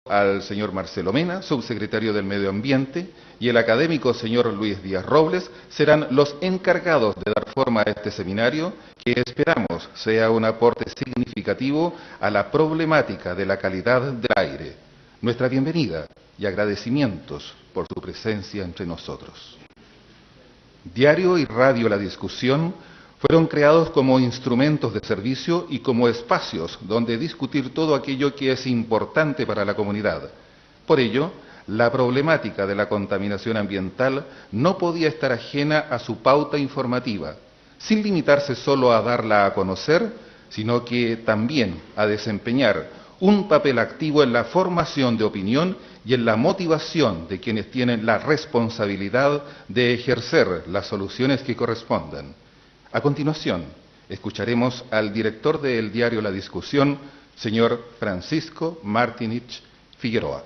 al señor Marcelo Mena, subsecretario del Medio Ambiente, y el académico señor Luis Díaz Robles serán los encargados de dar forma a este seminario que esperamos sea un aporte significativo a la problemática de la calidad del aire. Nuestra bienvenida y agradecimientos por su presencia entre nosotros. Diario y radio La Discusión fueron creados como instrumentos de servicio y como espacios donde discutir todo aquello que es importante para la comunidad. Por ello, la problemática de la contaminación ambiental no podía estar ajena a su pauta informativa, sin limitarse solo a darla a conocer, sino que también a desempeñar un papel activo en la formación de opinión y en la motivación de quienes tienen la responsabilidad de ejercer las soluciones que correspondan. A continuación, escucharemos al director del diario La Discusión, señor Francisco Martinich Figueroa.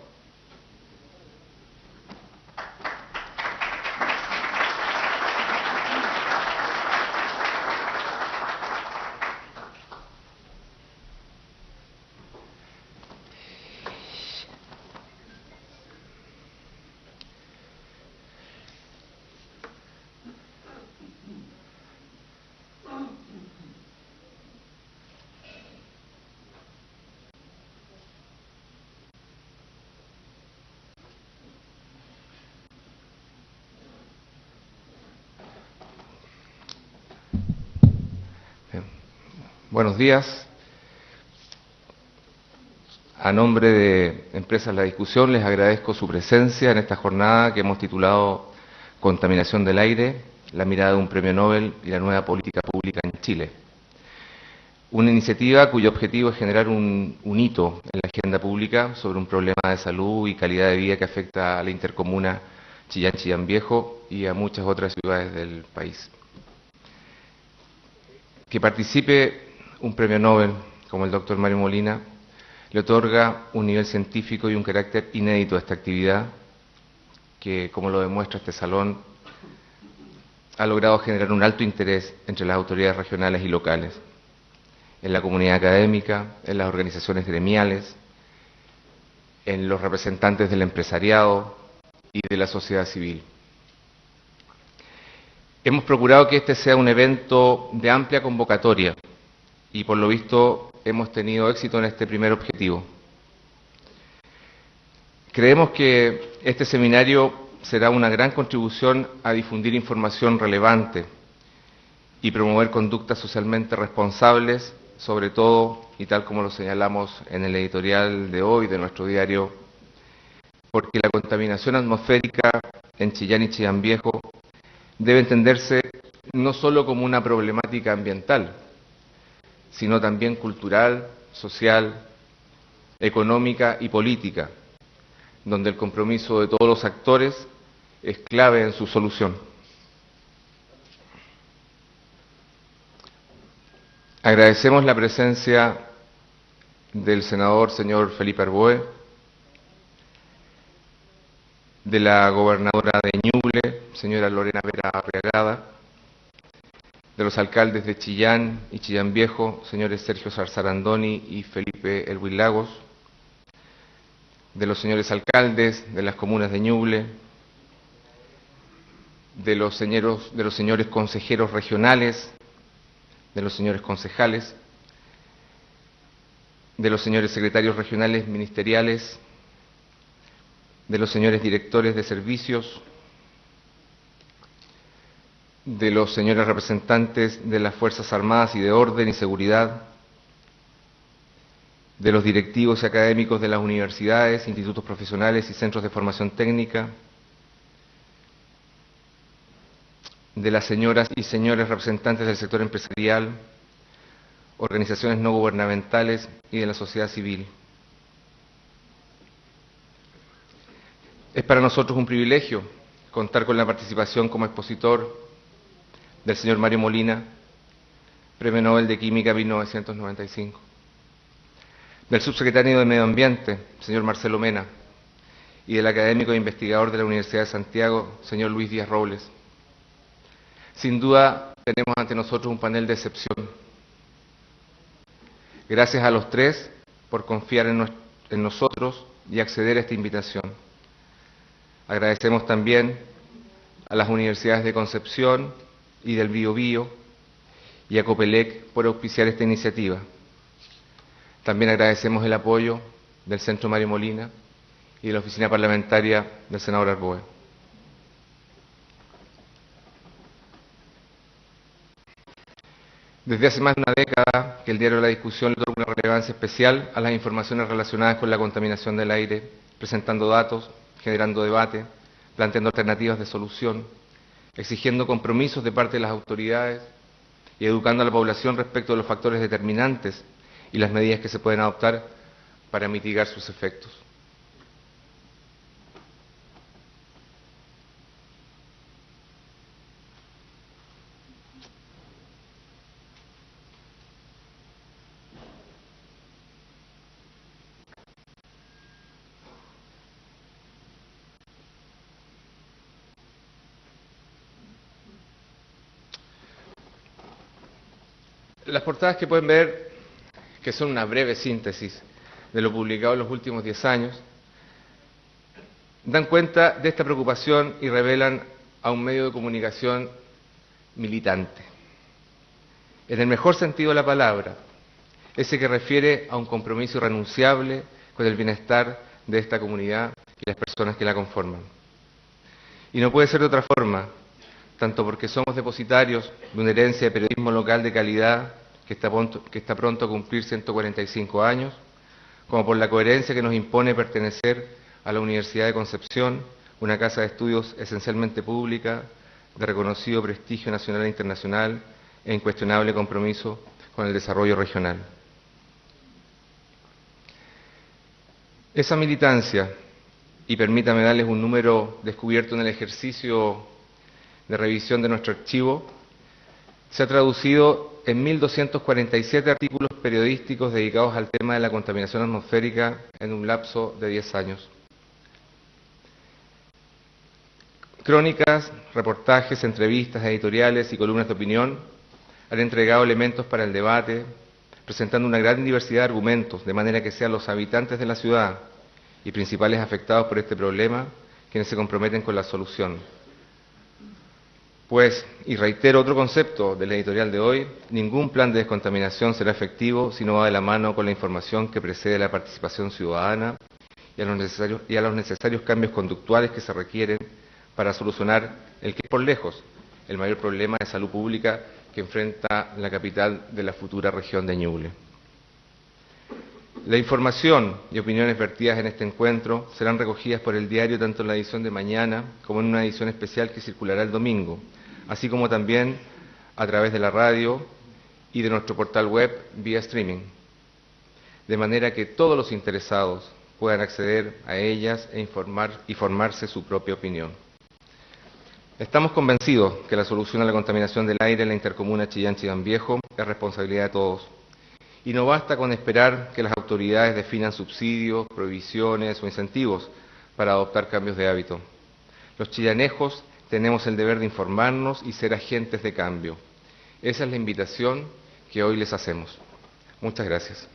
Buenos días. A nombre de Empresas La Discusión les agradezco su presencia en esta jornada que hemos titulado Contaminación del aire, la mirada de un premio Nobel y la nueva política pública en Chile. Una iniciativa cuyo objetivo es generar un hito en la agenda pública sobre un problema de salud y calidad de vida que afecta a la intercomuna Chillán Viejo y a muchas otras ciudades del país. Que participe un premio Nobel como el doctor Mario Molina le otorga un nivel científico y un carácter inédito a esta actividad que, como lo demuestra este salón, ha logrado generar un alto interés entre las autoridades regionales y locales, en la comunidad académica, en las organizaciones gremiales, en los representantes del empresariado y de la sociedad civil. Hemos procurado que este sea un evento de amplia convocatoria y por lo visto hemos tenido éxito en este primer objetivo. Creemos que este seminario será una gran contribución a difundir información relevante y promover conductas socialmente responsables, sobre todo, y tal como lo señalamos en el editorial de hoy de nuestro diario, porque la contaminación atmosférica en Chillán y Chillán Viejo debe entenderse no solo como una problemática ambiental, sino también cultural, social, económica y política, donde el compromiso de todos los actores es clave en su solución. Agradecemos la presencia del senador señor Felipe Arboe, de la gobernadora de Ñuble, señora Lorena Vera Arriagada, de los alcaldes de Chillán y Chillán Viejo, señores Sergio Sarzarandoni y Felipe Elwin Lagos, de los señores alcaldes de las comunas de Ñuble, de los señores consejeros regionales, de los señores concejales, de los señores secretarios regionales ministeriales, de los señores directores de servicios, de los señores representantes de las Fuerzas Armadas y de Orden y Seguridad, de los directivos y académicos de las universidades, institutos profesionales y centros de formación técnica, de las señoras y señores representantes del sector empresarial, organizaciones no gubernamentales y de la sociedad civil. Es para nosotros un privilegio contar con la participación como expositor del señor Mario Molina, Premio Nobel de Química 1995, del subsecretario de Medio Ambiente, señor Marcelo Mena, y del académico e investigador de la Universidad de Santiago, señor Luis Díaz Robles. Sin duda, tenemos ante nosotros un panel de excepción. Gracias a los tres por confiar en nosotros y acceder a esta invitación. Agradecemos también a las universidades de Concepción y del Biobío y a Copelec por auspiciar esta iniciativa. También agradecemos el apoyo del Centro Mario Molina y de la Oficina Parlamentaria del senador Arboe. Desde hace más de una década que el diario de la discusión le otorga una relevancia especial a las informaciones relacionadas con la contaminación del aire, presentando datos, generando debate, planteando alternativas de solución, exigiendo compromisos de parte de las autoridades y educando a la población respecto de los factores determinantes y las medidas que se pueden adoptar para mitigar sus efectos. Las portadas que pueden ver, que son una breve síntesis de lo publicado en los últimos 10 años, dan cuenta de esta preocupación y revelan a un medio de comunicación militante. En el mejor sentido de la palabra, ese que refiere a un compromiso irrenunciable con el bienestar de esta comunidad y las personas que la conforman. Y no puede ser de otra forma, tanto porque somos depositarios de una herencia de periodismo local de calidad que está pronto a cumplir 145 años, como por la coherencia que nos impone pertenecer a la Universidad de Concepción, una casa de estudios esencialmente pública, de reconocido prestigio nacional e internacional e incuestionable compromiso con el desarrollo regional. Esa militancia, y permítame darles un número descubierto en el ejercicio de revisión de nuestro archivo, se ha traducido en 1.247 artículos periodísticos dedicados al tema de la contaminación atmosférica en un lapso de 10 años. Crónicas, reportajes, entrevistas, editoriales y columnas de opinión han entregado elementos para el debate, presentando una gran diversidad de argumentos, de manera que sean los habitantes de la ciudad y principales afectados por este problema quienes se comprometen con la solución. Pues, y reitero otro concepto del editorial de hoy, ningún plan de descontaminación será efectivo si no va de la mano con la información que precede la participación ciudadana y a los necesarios cambios conductuales que se requieren para solucionar el que es por lejos el mayor problema de salud pública que enfrenta la capital de la futura región de Ñuble. La información y opiniones vertidas en este encuentro serán recogidas por el diario tanto en la edición de mañana como en una edición especial que circulará el domingo, así como también a través de la radio y de nuestro portal web vía streaming, de manera que todos los interesados puedan acceder a ellas e formarse su propia opinión. Estamos convencidos que la solución a la contaminación del aire en la intercomuna Chillán-Chillán Viejo es responsabilidad de todos. Y no basta con esperar que las autoridades definan subsidios, prohibiciones o incentivos para adoptar cambios de hábito. Los chillanejos tenemos el deber de informarnos y ser agentes de cambio. Esa es la invitación que hoy les hacemos. Muchas gracias.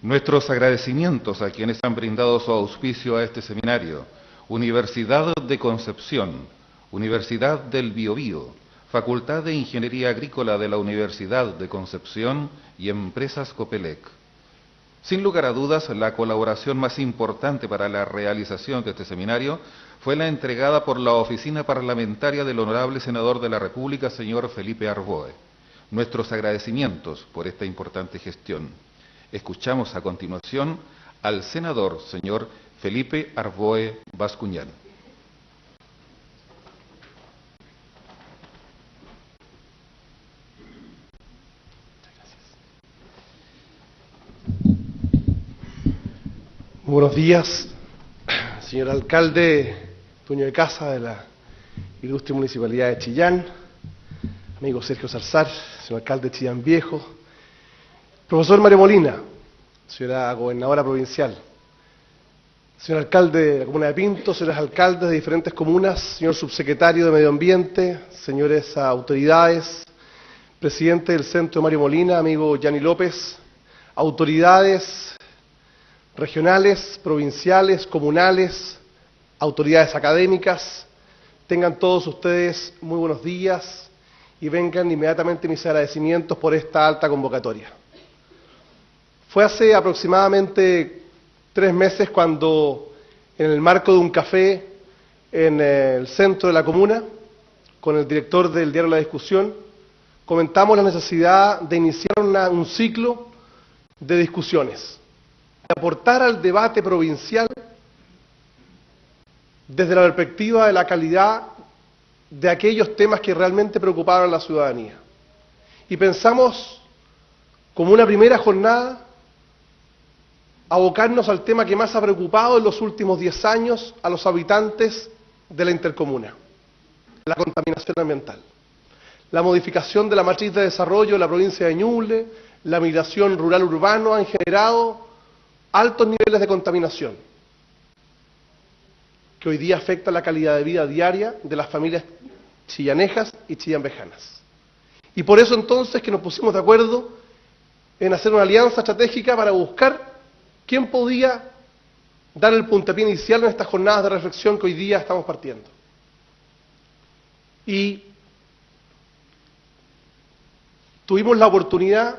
Nuestros agradecimientos a quienes han brindado su auspicio a este seminario: Universidad de Concepción, Universidad del Biobío, Facultad de Ingeniería Agrícola de la Universidad de Concepción y Empresas Copelec. Sin lugar a dudas, la colaboración más importante para la realización de este seminario fue la entregada por la Oficina Parlamentaria del Honorable Senador de la República, señor Felipe Arboe. Nuestros agradecimientos por esta importante gestión. Escuchamos a continuación al senador, señor Felipe Arboe Bascuñán. Buenos días, señor alcalde, dueño de casa de la ilustre municipalidad de Chillán, amigo Sergio Zarzar, señor alcalde de Chillán Viejo, profesor Mario Molina, señora gobernadora provincial, Señor alcalde de la comuna de Pinto, señores alcaldes de diferentes comunas, señor subsecretario de Medio Ambiente, señores autoridades, presidente del Centro Mario Molina, amigo Gianni López, autoridades regionales, provinciales, comunales, autoridades académicas, tengan todos ustedes muy buenos días y vengan inmediatamente mis agradecimientos por esta alta convocatoria. Fue hace aproximadamente 3 meses cuando, en el marco de un café en el centro de la comuna, con el director del diario La Discusión, comentamos la necesidad de iniciar un ciclo de discusiones, de aportar al debate provincial desde la perspectiva de la calidad de aquellos temas que realmente preocupaban a la ciudadanía. Y pensamos, como una primera jornada, abocarnos al tema que más ha preocupado en los últimos 10 años a los habitantes de la intercomuna, la contaminación ambiental. La modificación de la matriz de desarrollo de la provincia de Ñuble, la migración rural-urbano han generado altos niveles de contaminación, que hoy día afecta la calidad de vida diaria de las familias chillanejas y chillanvejanas. Y por eso entonces que nos pusimos de acuerdo en hacer una alianza estratégica para buscar quién podía dar el puntapié inicial en estas jornadas de reflexión que hoy día estamos partiendo. Y tuvimos la oportunidad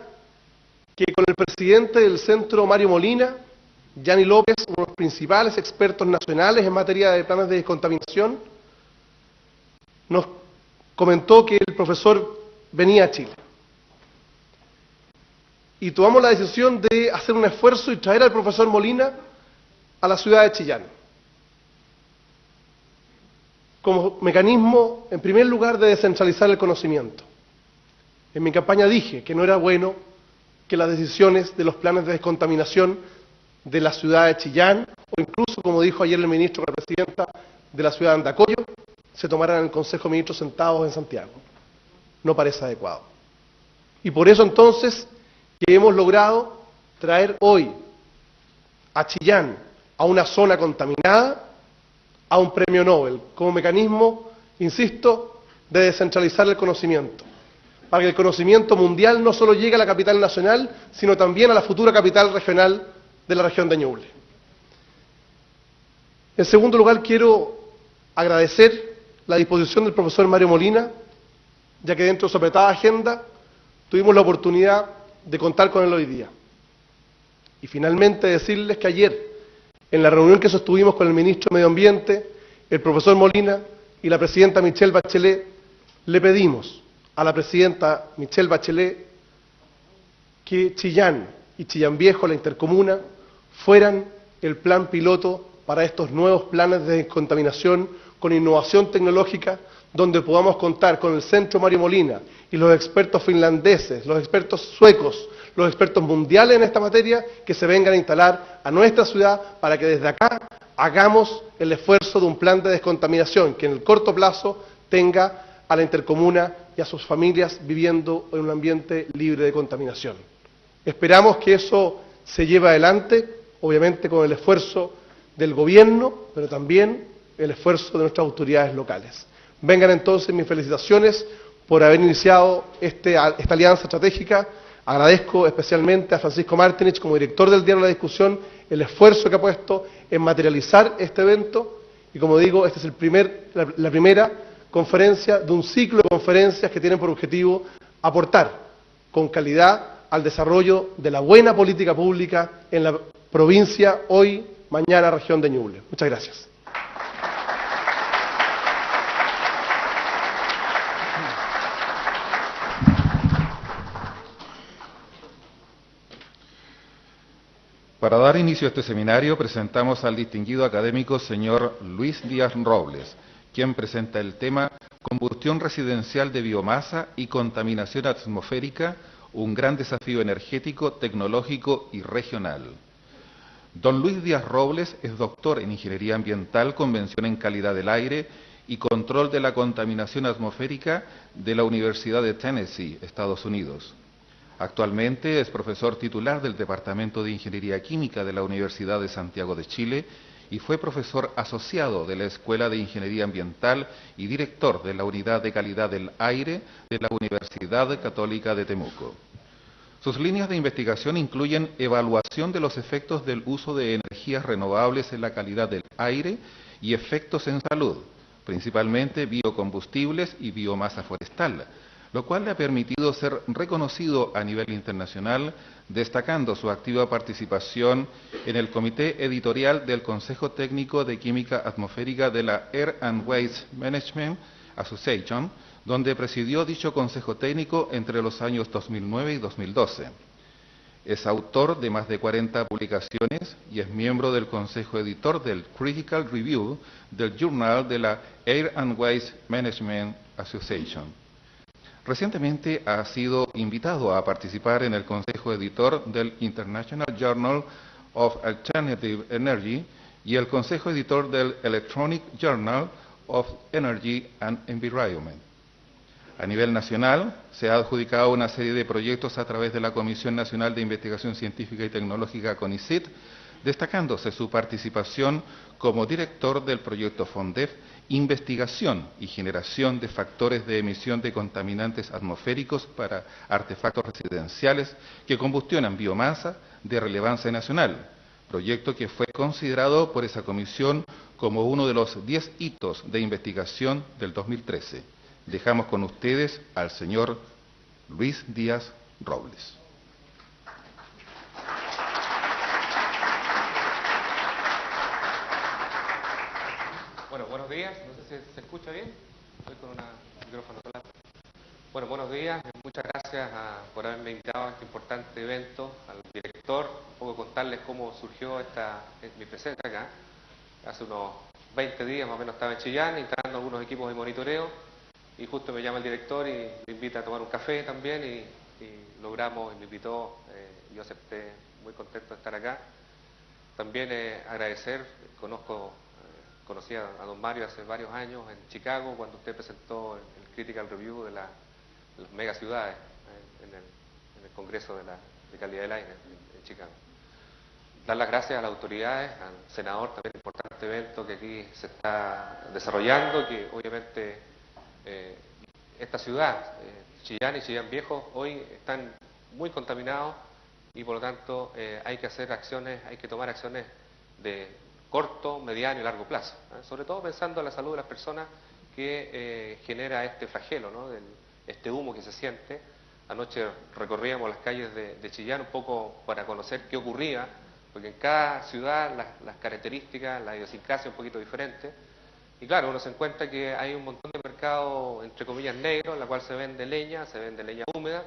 que con el presidente del Centro Mario Molina, Gianni López, uno de los principales expertos nacionales en materia de planes de descontaminación, nos comentó que el profesor venía a Chile. Y tomamos la decisión de hacer un esfuerzo y traer al profesor Molina a la ciudad de Chillán, como mecanismo, en primer lugar, de descentralizar el conocimiento. En mi campaña dije que no era bueno que las decisiones de los planes de descontaminación de la ciudad de Chillán, o incluso, como dijo ayer el ministro de la presidenta, de la ciudad de Andacollo, se tomaran en el Consejo de Ministros sentados en Santiago. No parece adecuado. Y por eso entonces que hemos logrado traer hoy a Chillán, a una zona contaminada, a un premio Nobel, como mecanismo, insisto, de descentralizar el conocimiento, para que el conocimiento mundial no solo llegue a la capital nacional, sino también a la futura capital regional de la región de Ñuble. En segundo lugar, quiero agradecer la disposición del profesor Mario Molina, ya que dentro de su apretada agenda tuvimos la oportunidad de contar con él hoy día. Y finalmente decirles que ayer, en la reunión que sostuvimos con el ministro de Medio Ambiente, el profesor Molina y la presidenta Michelle Bachelet, le pedimos a la presidenta Michelle Bachelet que Chillán y Chillán Viejo, la intercomuna, fueran el plan piloto para estos nuevos planes de descontaminación con innovación tecnológica, donde podamos contar con el Centro Mario Molina y los expertos finlandeses, los expertos suecos, los expertos mundiales en esta materia, que se vengan a instalar a nuestra ciudad para que desde acá hagamos el esfuerzo de un plan de descontaminación que en el corto plazo tenga a la intercomuna y a sus familias viviendo en un ambiente libre de contaminación. Esperamos que eso se lleve adelante, obviamente con el esfuerzo del gobierno, pero también el esfuerzo de nuestras autoridades locales. Vengan entonces mis felicitaciones por haber iniciado esta alianza estratégica. Agradezco especialmente a Francisco Martinich, como director del diario La Discusión, el esfuerzo que ha puesto en materializar este evento. Y como digo, esta es la primera conferencia de un ciclo de conferencias que tienen por objetivo aportar con calidad al desarrollo de la buena política pública en la provincia, hoy, mañana, región de Ñuble. Muchas gracias. Para dar inicio a este seminario presentamos al distinguido académico señor Luis Díaz Robles, quien presenta el tema Combustión residencial de biomasa y contaminación atmosférica, un gran desafío energético, tecnológico y regional. Don Luis Díaz Robles es doctor en Ingeniería Ambiental con mención en Calidad del Aire y Control de la Contaminación Atmosférica de la Universidad de Tennessee, Estados Unidos. Actualmente es profesor titular del Departamento de Ingeniería Química de la Universidad de Santiago de Chile y fue profesor asociado de la Escuela de Ingeniería Ambiental y director de la Unidad de Calidad del Aire de la Universidad Católica de Temuco. Sus líneas de investigación incluyen evaluación de los efectos del uso de energías renovables en la calidad del aire y efectos en salud, principalmente biocombustibles y biomasa forestal, lo cual le ha permitido ser reconocido a nivel internacional, destacando su activa participación en el comité editorial del Consejo Técnico de Química Atmosférica de la Air and Waste Management Association, donde presidió dicho consejo técnico entre los años 2009 y 2012. Es autor de más de 40 publicaciones y es miembro del consejo editor del Critical Review del Journal de la Air and Waste Management Association. Recientemente ha sido invitado a participar en el consejo editor del International Journal of Alternative Energy y el consejo editor del Electronic Journal of Energy and Environment. A nivel nacional, se ha adjudicado una serie de proyectos a través de la Comisión Nacional de Investigación Científica y Tecnológica CONICIT, destacándose su participación como director del proyecto FONDEF, Investigación y Generación de Factores de Emisión de Contaminantes Atmosféricos para Artefactos Residenciales que combustionan biomasa de relevancia nacional, proyecto que fue considerado por esa comisión como uno de los 10 hitos de investigación del 2013. Dejamos con ustedes al señor Luis Díaz Robles. Bueno, buenos días. No sé si se escucha bien. Estoy con un micrófono solar. Bueno, buenos días. Muchas gracias por haberme invitado a este importante evento. Al director, un poco contarles cómo surgió mi presencia acá. Hace unos 20 días más o menos estaba en Chillán instalando algunos equipos de monitoreo. Y justo me llama el director y me invita a tomar un café también y logramos, y me invitó, yo acepté, muy contento de estar acá. También agradecer, conocí a don Mario hace varios años en Chicago cuando usted presentó el Critical Review de las megaciudades en el Congreso de Calidad del Aire en Chicago. Dar las gracias a las autoridades, al senador, también importante evento que aquí se está desarrollando, que obviamente esta ciudad, Chillán y Chillán Viejo, hoy están muy contaminados y por lo tanto hay que hacer acciones, hay que tomar acciones de corto, mediano y largo plazo, sobre todo pensando en la salud de las personas que genera este flagelo, ¿no? Este humo que se siente. Anoche recorríamos las calles de Chillán un poco para conocer qué ocurría, porque en cada ciudad las características, la idiosincrasia es un poquito diferente. Y claro, uno se encuentra que hay un montón de mercado, entre comillas, negro, en la cual se vende leña húmeda.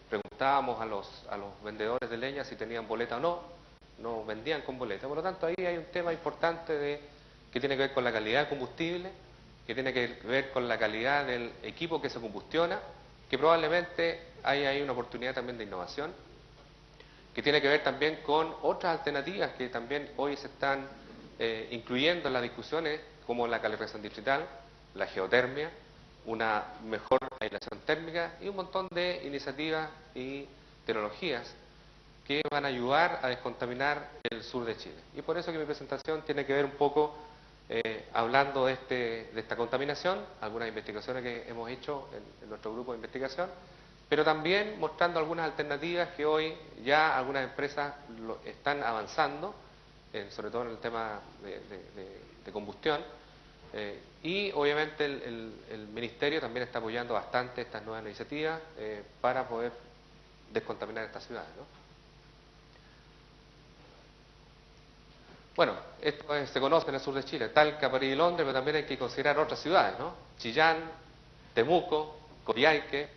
Preguntábamos a los vendedores de leña si tenían boleta o no, no vendían con boleta. Por lo tanto, ahí hay un tema importante que tiene que ver con la calidad del combustible, que tiene que ver con la calidad del equipo que se combustiona, que probablemente hay una oportunidad también de innovación, que tiene que ver también con otras alternativas que también hoy se están incluyendo en las discusiones, como la calefacción distrital, la geotermia, una mejor aislación térmica y un montón de iniciativas y tecnologías que van a ayudar a descontaminar el sur de Chile. Y por eso que mi presentación tiene que ver un poco hablando de esta contaminación, algunas investigaciones que hemos hecho en nuestro grupo de investigación, pero también mostrando algunas alternativas que hoy ya algunas empresas están avanzando, sobre todo en el tema de combustión, y obviamente el Ministerio también está apoyando bastante estas nuevas iniciativas para poder descontaminar estas ciudades, ¿no? Bueno, esto se conoce en el sur de Chile, Talca, París y Londres, pero también hay que considerar otras ciudades, ¿no? Chillán, Temuco, Coyhaique.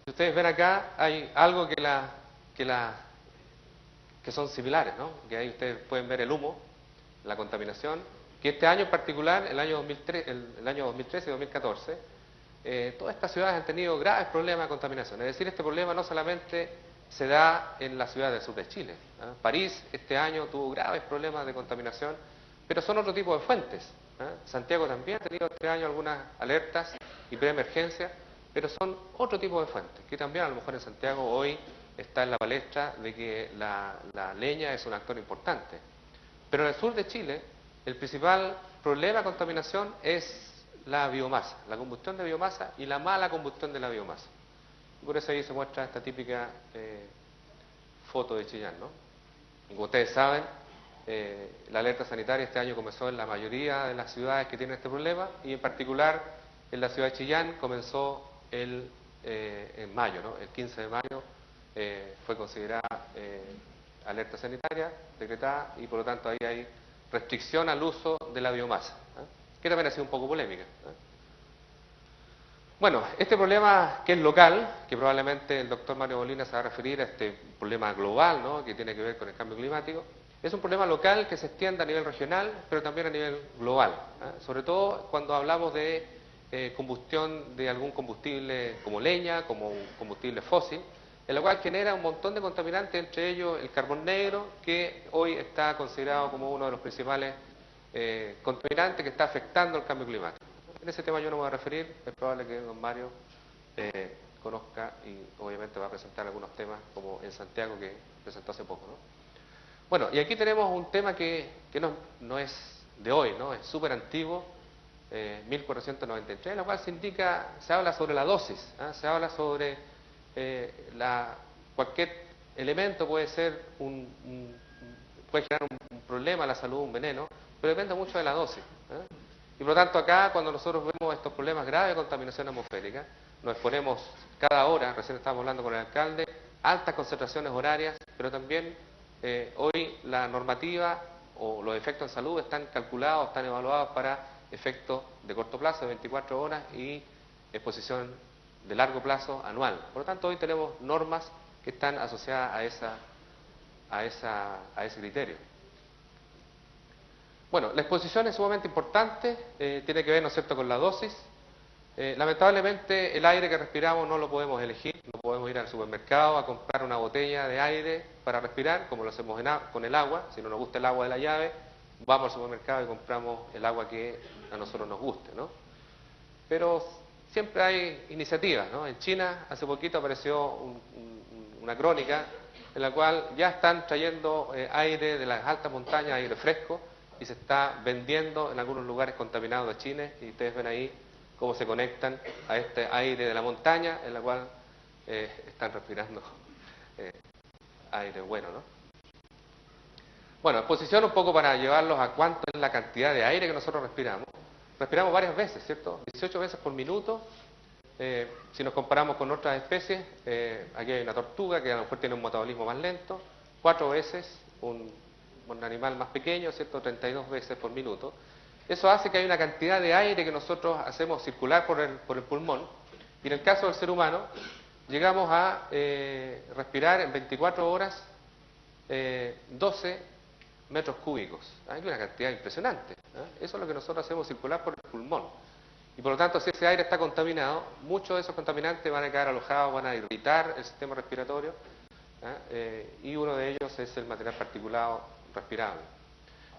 Si ustedes ven acá, hay algo que son similares, ¿no? Que ahí ustedes pueden ver el humo, la contaminación, que este año en particular, el año 2013 y 2014, todas estas ciudades han tenido graves problemas de contaminación. Es decir, este problema no solamente se da en la ciudad del sur de Chile. París este año tuvo graves problemas de contaminación, pero son otro tipo de fuentes. Santiago también ha tenido este año algunas alertas y preemergencias, pero son otro tipo de fuentes, que también a lo mejor en Santiago hoy está en la palestra de que la leña es un actor importante. Pero en el sur de Chile, el principal problema de contaminación es la biomasa, la combustión de biomasa y la mala combustión de la biomasa. Y por eso ahí se muestra esta típica foto de Chillán, ¿no? Y como ustedes saben, la alerta sanitaria este año comenzó en la mayoría de las ciudades que tienen este problema, y en particular en la ciudad de Chillán comenzó en mayo, ¿no? El 15 de mayo fue considerada alerta sanitaria decretada, y por lo tanto ahí hay restricción al uso de la biomasa, que también ha sido un poco polémica. Bueno, este problema que es local, que probablemente el doctor Mario Molina se va a referir a este problema global, ¿no?, que tiene que ver con el cambio climático, es un problema local que se extiende a nivel regional, pero también a nivel global, sobre todo cuando hablamos de combustión de algún combustible como leña, como un combustible fósil, en la cual genera un montón de contaminantes, entre ellos el carbón negro, que hoy está considerado como uno de los principales contaminantes que está afectando el cambio climático. En ese tema yo no me voy a referir, es probable que don Mario conozca y obviamente va a presentar algunos temas como en Santiago, que presentó hace poco, ¿no? Bueno, y aquí tenemos un tema que no es de hoy, ¿no? Es súper antiguo, 1493, en la cual se habla sobre la dosis, se habla sobre cualquier elemento puede ser puede generar un problema a la salud, un veneno, pero depende mucho de la dosis. Y por lo tanto acá, cuando nosotros vemos estos problemas graves de contaminación atmosférica, nos exponemos cada hora, recién estábamos hablando con el alcalde, altas concentraciones horarias, pero también hoy la normativa o los efectos en salud están calculados, están evaluados para efectos de corto plazo, de 24 horas, y exposición de largo plazo anual. Por lo tanto, hoy tenemos normas que están asociadas a ese criterio. Bueno, la exposición es sumamente importante, tiene que ver, ¿no es cierto?, con la dosis. Lamentablemente el aire que respiramos no lo podemos elegir, no podemos ir al supermercado a comprar una botella de aire para respirar, como lo hacemos con el agua. Si no nos gusta el agua de la llave, vamos al supermercado y compramos el agua que a nosotros nos guste, ¿no? Pero siempre hay iniciativas, ¿no? En China hace poquito apareció una crónica en la cual ya están trayendo aire de las altas montañas, aire fresco, y se está vendiendo en algunos lugares contaminados de Chile, y ustedes ven ahí cómo se conectan a este aire de la montaña, en la cual están respirando aire bueno, ¿no? Bueno, exposición un poco para llevarlos a cuánto es la cantidad de aire que nosotros respiramos. Respiramos varias veces, ¿cierto? 18 veces por minuto. Si nos comparamos con otras especies, aquí hay una tortuga que a lo mejor tiene un metabolismo más lento, 4 veces, un animal más pequeño, ¿cierto?, 32 veces por minuto. Eso hace que hay una cantidad de aire que nosotros hacemos circular por el pulmón, y en el caso del ser humano, llegamos a respirar en 24 horas 12 metros cúbicos. Hay una cantidad impresionante. Eso es lo que nosotros hacemos circular por el pulmón. Y por lo tanto, si ese aire está contaminado, muchos de esos contaminantes van a quedar alojados, van a irritar el sistema respiratorio, y uno de ellos es el material particulado respirable.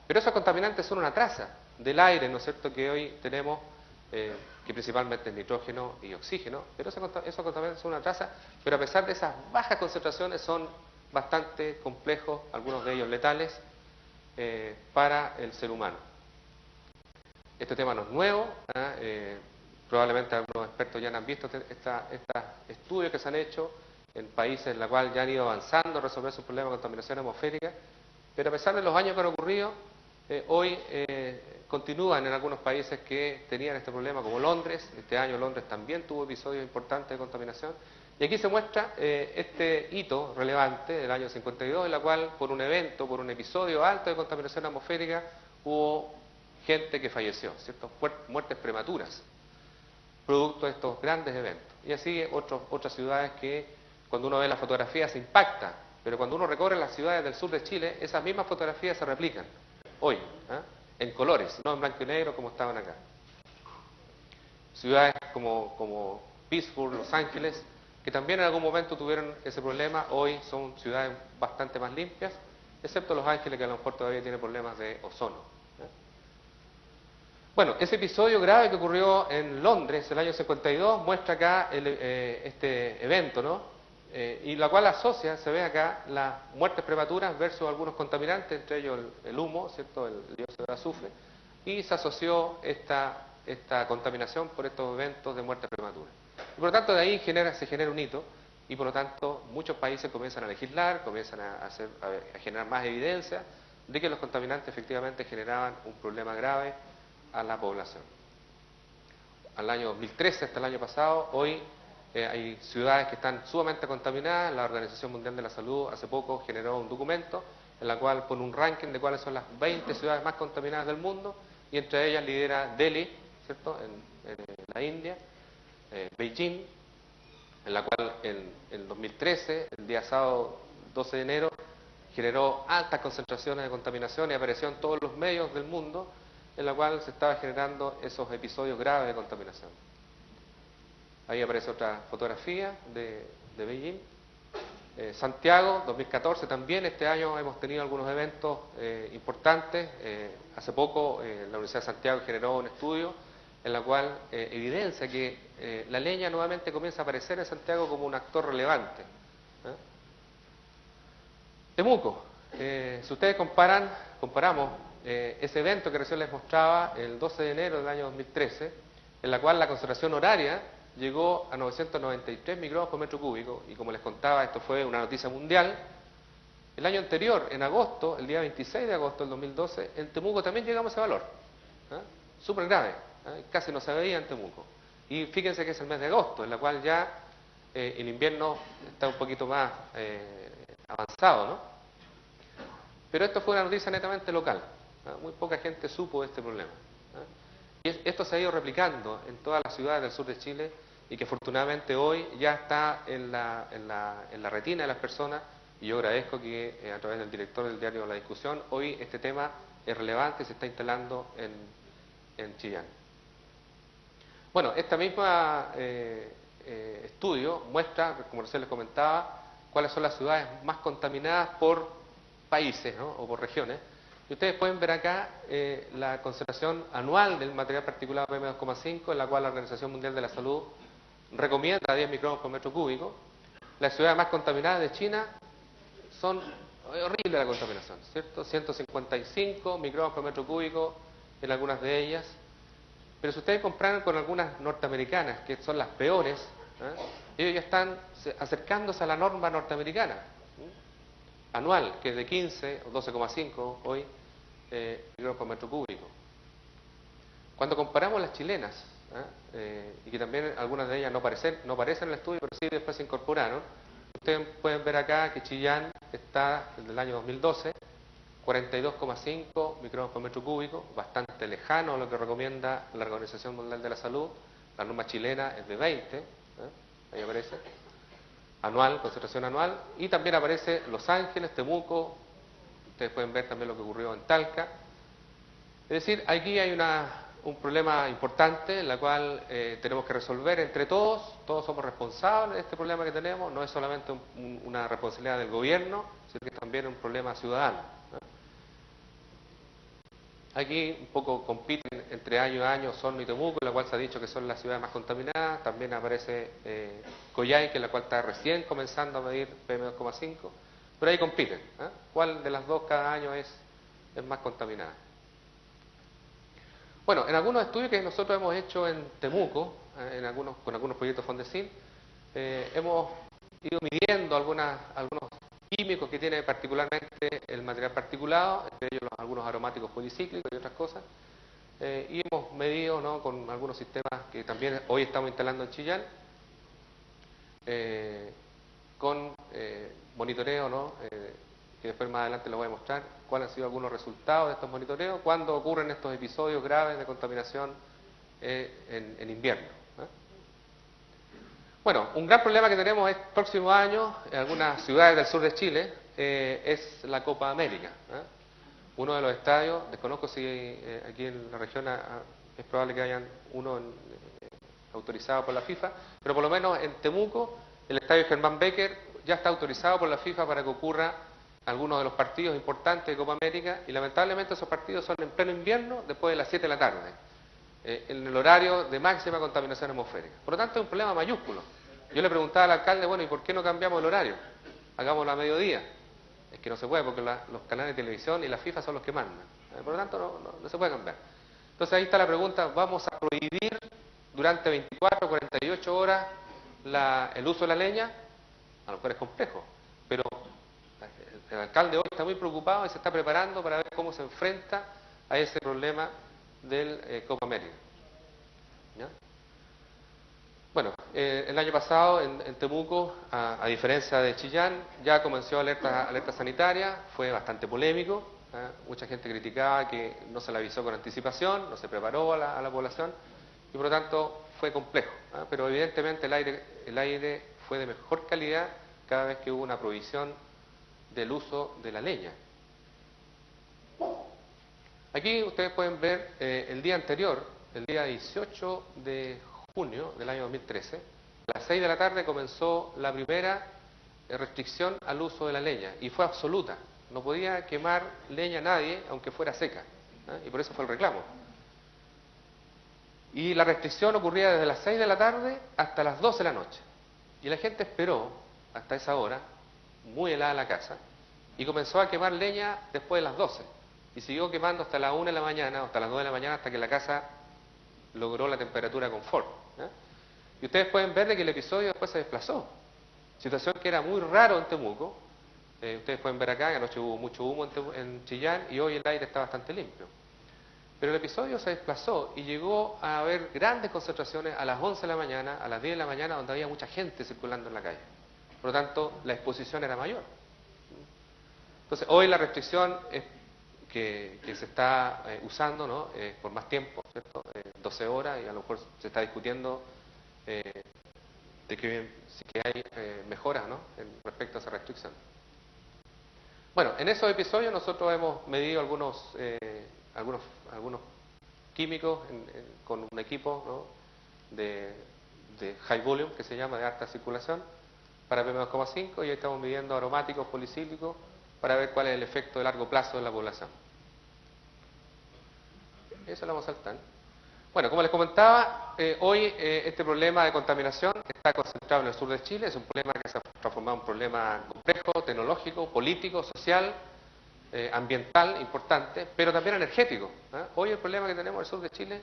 Pero esos contaminantes son una traza del aire, ¿no es cierto?, que hoy tenemos, que principalmente es nitrógeno y oxígeno, pero esos contaminantes son una traza, pero a pesar de esas bajas concentraciones son bastante complejos, algunos de ellos letales, para el ser humano. Este tema no es nuevo, probablemente algunos expertos ya han visto estos estudios que se han hecho en países en los cuales ya han ido avanzando a resolver sus problemas de contaminación atmosférica, pero a pesar de los años que han ocurrido, hoy continúan en algunos países que tenían este problema, como Londres. Este año Londres también tuvo episodios importantes de contaminación, y aquí se muestra este hito relevante del año 52, en la cual por un evento, por un episodio alto de contaminación atmosférica, hubo gente que falleció, ¿cierto?, muertes prematuras, producto de estos grandes eventos. Y así otras ciudades que cuando uno ve la fotografía se impacta, pero cuando uno recorre las ciudades del sur de Chile, esas mismas fotografías se replican hoy, en colores, no en blanco y negro como estaban acá. Ciudades como Pittsburgh, Los Ángeles, que también en algún momento tuvieron ese problema, hoy son ciudades bastante más limpias, excepto Los Ángeles, que a lo mejor todavía tiene problemas de ozono. Bueno, ese episodio grave que ocurrió en Londres el año 52 muestra acá este evento, ¿no? y la cual asocia, se ve acá, las muertes prematuras versus algunos contaminantes, entre ellos el humo, ¿cierto?, el dióxido de azufre, y se asoció esta contaminación por estos eventos de muerte prematura. Y por lo tanto, de ahí se genera un hito, y por lo tanto, muchos países comienzan a legislar, comienzan a generar más evidencia de que los contaminantes efectivamente generaban un problema grave a la población. Al año 2013, hasta el año pasado, hoy hay ciudades que están sumamente contaminadas. La Organización Mundial de la Salud hace poco generó un documento en la cual pone un ranking de cuáles son las 20 ciudades más contaminadas del mundo, y entre ellas lidera Delhi, ¿cierto?, en la India, Beijing, en la cual en 2013, el día sábado 12 de enero, generó altas concentraciones de contaminación y apareció en todos los medios del mundo, en la cual se estaba generando esos episodios graves de contaminación. Ahí aparece otra fotografía de Beijing. Santiago, 2014 también. Este año hemos tenido algunos eventos importantes. Hace poco la Universidad de Santiago generó un estudio en la cual evidencia que la leña nuevamente comienza a aparecer en Santiago como un actor relevante. Temuco. Si ustedes comparamos ese evento que recién les mostraba, el 12 de enero del año 2013, en la cual la concentración horaria llegó a 993 microgramos por metro cúbico, y como les contaba, esto fue una noticia mundial. El año anterior, en agosto, el día 26 de agosto del 2012, en Temuco también llegamos a ese valor. Súper grave, casi no se veía en Temuco. Y fíjense que es el mes de agosto, en la cual ya el invierno está un poquito más avanzado, ¿no? Pero esto fue una noticia netamente local. Muy poca gente supo de este problema. Y esto se ha ido replicando en todas las ciudades del sur de Chile, y que afortunadamente hoy ya está en la retina de las personas, y yo agradezco que a través del director del diario La Discusión, hoy este tema es relevante y se está instalando en Chillán. Bueno, esta misma estudio muestra, como recién les comentaba, cuáles son las ciudades más contaminadas por países, ¿no?, o por regiones. Y ustedes pueden ver acá la concentración anual del material particulado PM2,5, en la cual la Organización Mundial de la Salud recomienda 10 microgramos por metro cúbico. Las ciudades más contaminadas de China son horrible la contaminación, ¿cierto? 155 microgramos por metro cúbico en algunas de ellas. Pero si ustedes comparan con algunas norteamericanas, que son las peores, ellos ya están acercándose a la norma norteamericana anual, que es de 15 o 12,5 hoy microgramos por metro cúbico. Cuando comparamos las chilenas, y que también algunas de ellas no aparecen en el estudio, pero sí después se incorporaron, ustedes pueden ver acá que Chillán está, desde el año 2012, 42,5 microgramos por metro cúbico, bastante lejano a lo que recomienda la Organización Mundial de la Salud. La norma chilena es de 20, ahí aparece, anual, concentración anual, y también aparece Los Ángeles, Temuco. Ustedes pueden ver también lo que ocurrió en Talca. Es decir, aquí hay un problema importante, en la cual tenemos que resolver entre todos somos responsables de este problema que tenemos, no es solamente una responsabilidad del gobierno, sino que también es un problema ciudadano. Aquí un poco compiten entre año a año Osorno y Temuco, en la cual se ha dicho que son las ciudades más contaminadas. También aparece Coyhaique, la cual está recién comenzando a medir PM2,5, pero ahí compiten. ¿Cuál de las dos cada año es más contaminada? Bueno, en algunos estudios que nosotros hemos hecho en Temuco, con algunos proyectos Fondesin, hemos ido midiendo algunos químicos que tiene particularmente el material particulado, entre ellos algunos aromáticos policíclicos y otras cosas, y hemos medido, ¿no?, con algunos sistemas que también hoy estamos instalando en Chillán, con monitoreo, ¿no?, que después más adelante les voy a mostrar cuáles han sido algunos resultados de estos monitoreos cuando ocurren estos episodios graves de contaminación en invierno. Bueno, un gran problema que tenemos el próximo año en algunas ciudades del sur de Chile es la Copa América. Uno de los estadios, desconozco si aquí en la región es probable que hayan uno autorizado por la FIFA, pero por lo menos en Temuco el estadio Germán Becker ya está autorizado por la FIFA para que ocurra algunos de los partidos importantes de Copa América, y lamentablemente esos partidos son en pleno invierno, después de las 7 de la tarde, en el horario de máxima contaminación atmosférica. Por lo tanto, es un problema mayúsculo. Yo le preguntaba al alcalde, bueno, ¿y por qué no cambiamos el horario? Hagámoslo a mediodía. Es que no se puede porque los canales de televisión y la FIFA son los que mandan. Por lo tanto, no se puede cambiar. Entonces ahí está la pregunta, ¿vamos a prohibir durante 24 o 48 horas el uso de la leña? A lo mejor es complejo, pero el alcalde hoy está muy preocupado y se está preparando para ver cómo se enfrenta a ese problema del Copa América. ¿Ya? Bueno, el año pasado en Temuco, a diferencia de Chillán, ya comenzó alerta sanitaria, fue bastante polémico, mucha gente criticaba que no se le avisó con anticipación, no se preparó a la población y por lo tanto fue complejo, pero evidentemente el aire fue de mejor calidad cada vez que hubo una prohibición del uso de la leña. Aquí ustedes pueden ver el día anterior, el día 18 de junio del año 2013, a las 6 de la tarde comenzó la primera restricción al uso de la leña y fue absoluta. No podía quemar leña nadie aunque fuera seca, y por eso fue el reclamo. Y la restricción ocurría desde las 6 de la tarde hasta las 12 de la noche. Y la gente esperó hasta esa hora, muy helada la casa, y comenzó a quemar leña después de las 12. Y siguió quemando hasta las 1 de la mañana, o hasta las 2 de la mañana, hasta que la casa logró la temperatura de confort. Y ustedes pueden ver de que el episodio después se desplazó. Situación que era muy raro en Temuco. Ustedes pueden ver acá que anoche hubo mucho humo en Chillán y hoy el aire está bastante limpio. Pero el episodio se desplazó y llegó a haber grandes concentraciones a las 11 de la mañana, a las 10 de la mañana, donde había mucha gente circulando en la calle. Por lo tanto, la exposición era mayor. Entonces, hoy la restricción es que se está usando, ¿no? Por más tiempo, ¿cierto? 12 horas, y a lo mejor se está discutiendo de que hay mejoras, ¿no? Respecto a esa restricción. Bueno, en esos episodios nosotros hemos medido algunos químicos con un equipo, ¿no? de high volume, que se llama, de alta circulación, para PM2,5, y ahí estamos midiendo aromáticos policíclicos para ver cuál es el efecto de largo plazo en la población. Eso lo vamos a saltar. Bueno, como les comentaba, hoy este problema de contaminación está concentrado en el sur de Chile. Es un problema que se ha transformado en un problema complejo, tecnológico, político, social, ambiental, importante, pero también energético. Hoy el problema que tenemos en el sur de Chile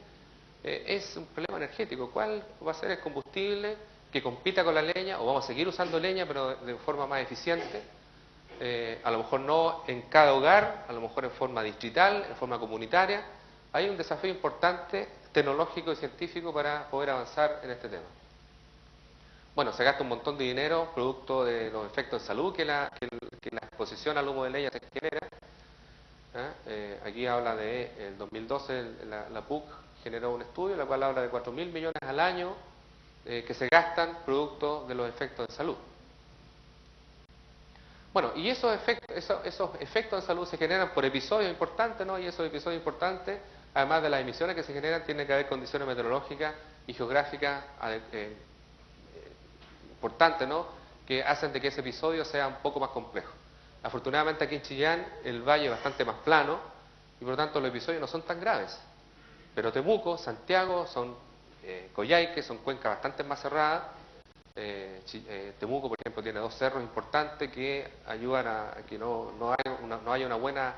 es un problema energético. ¿Cuál va a ser el combustible que compita con la leña? O vamos a seguir usando leña, pero de forma más eficiente. A lo mejor no en cada hogar, a lo mejor en forma distrital, en forma comunitaria. Hay un desafío importante tecnológico y científico para poder avanzar en este tema. Bueno, se gasta un montón de dinero producto de los efectos de salud que la exposición al humo de leña se genera. Aquí habla de el 2012, la PUC generó un estudio, la cual habla de 4.000 millones al año que se gastan producto de los efectos de salud. Bueno, y esos efectos de salud se generan por episodios importantes, ¿no? Y esos episodios importantes, además de las emisiones que se generan, tienen que haber condiciones meteorológicas y geográficas importantes, ¿no? Que hacen de que ese episodio sea un poco más complejo. Afortunadamente aquí en Chillán el valle es bastante más plano y por lo tanto los episodios no son tan graves. Pero Temuco, Santiago, son Coyhaique, son cuencas bastante más cerradas. Temuco, por ejemplo, tiene 2 cerros importantes que ayudan a que no haya una buena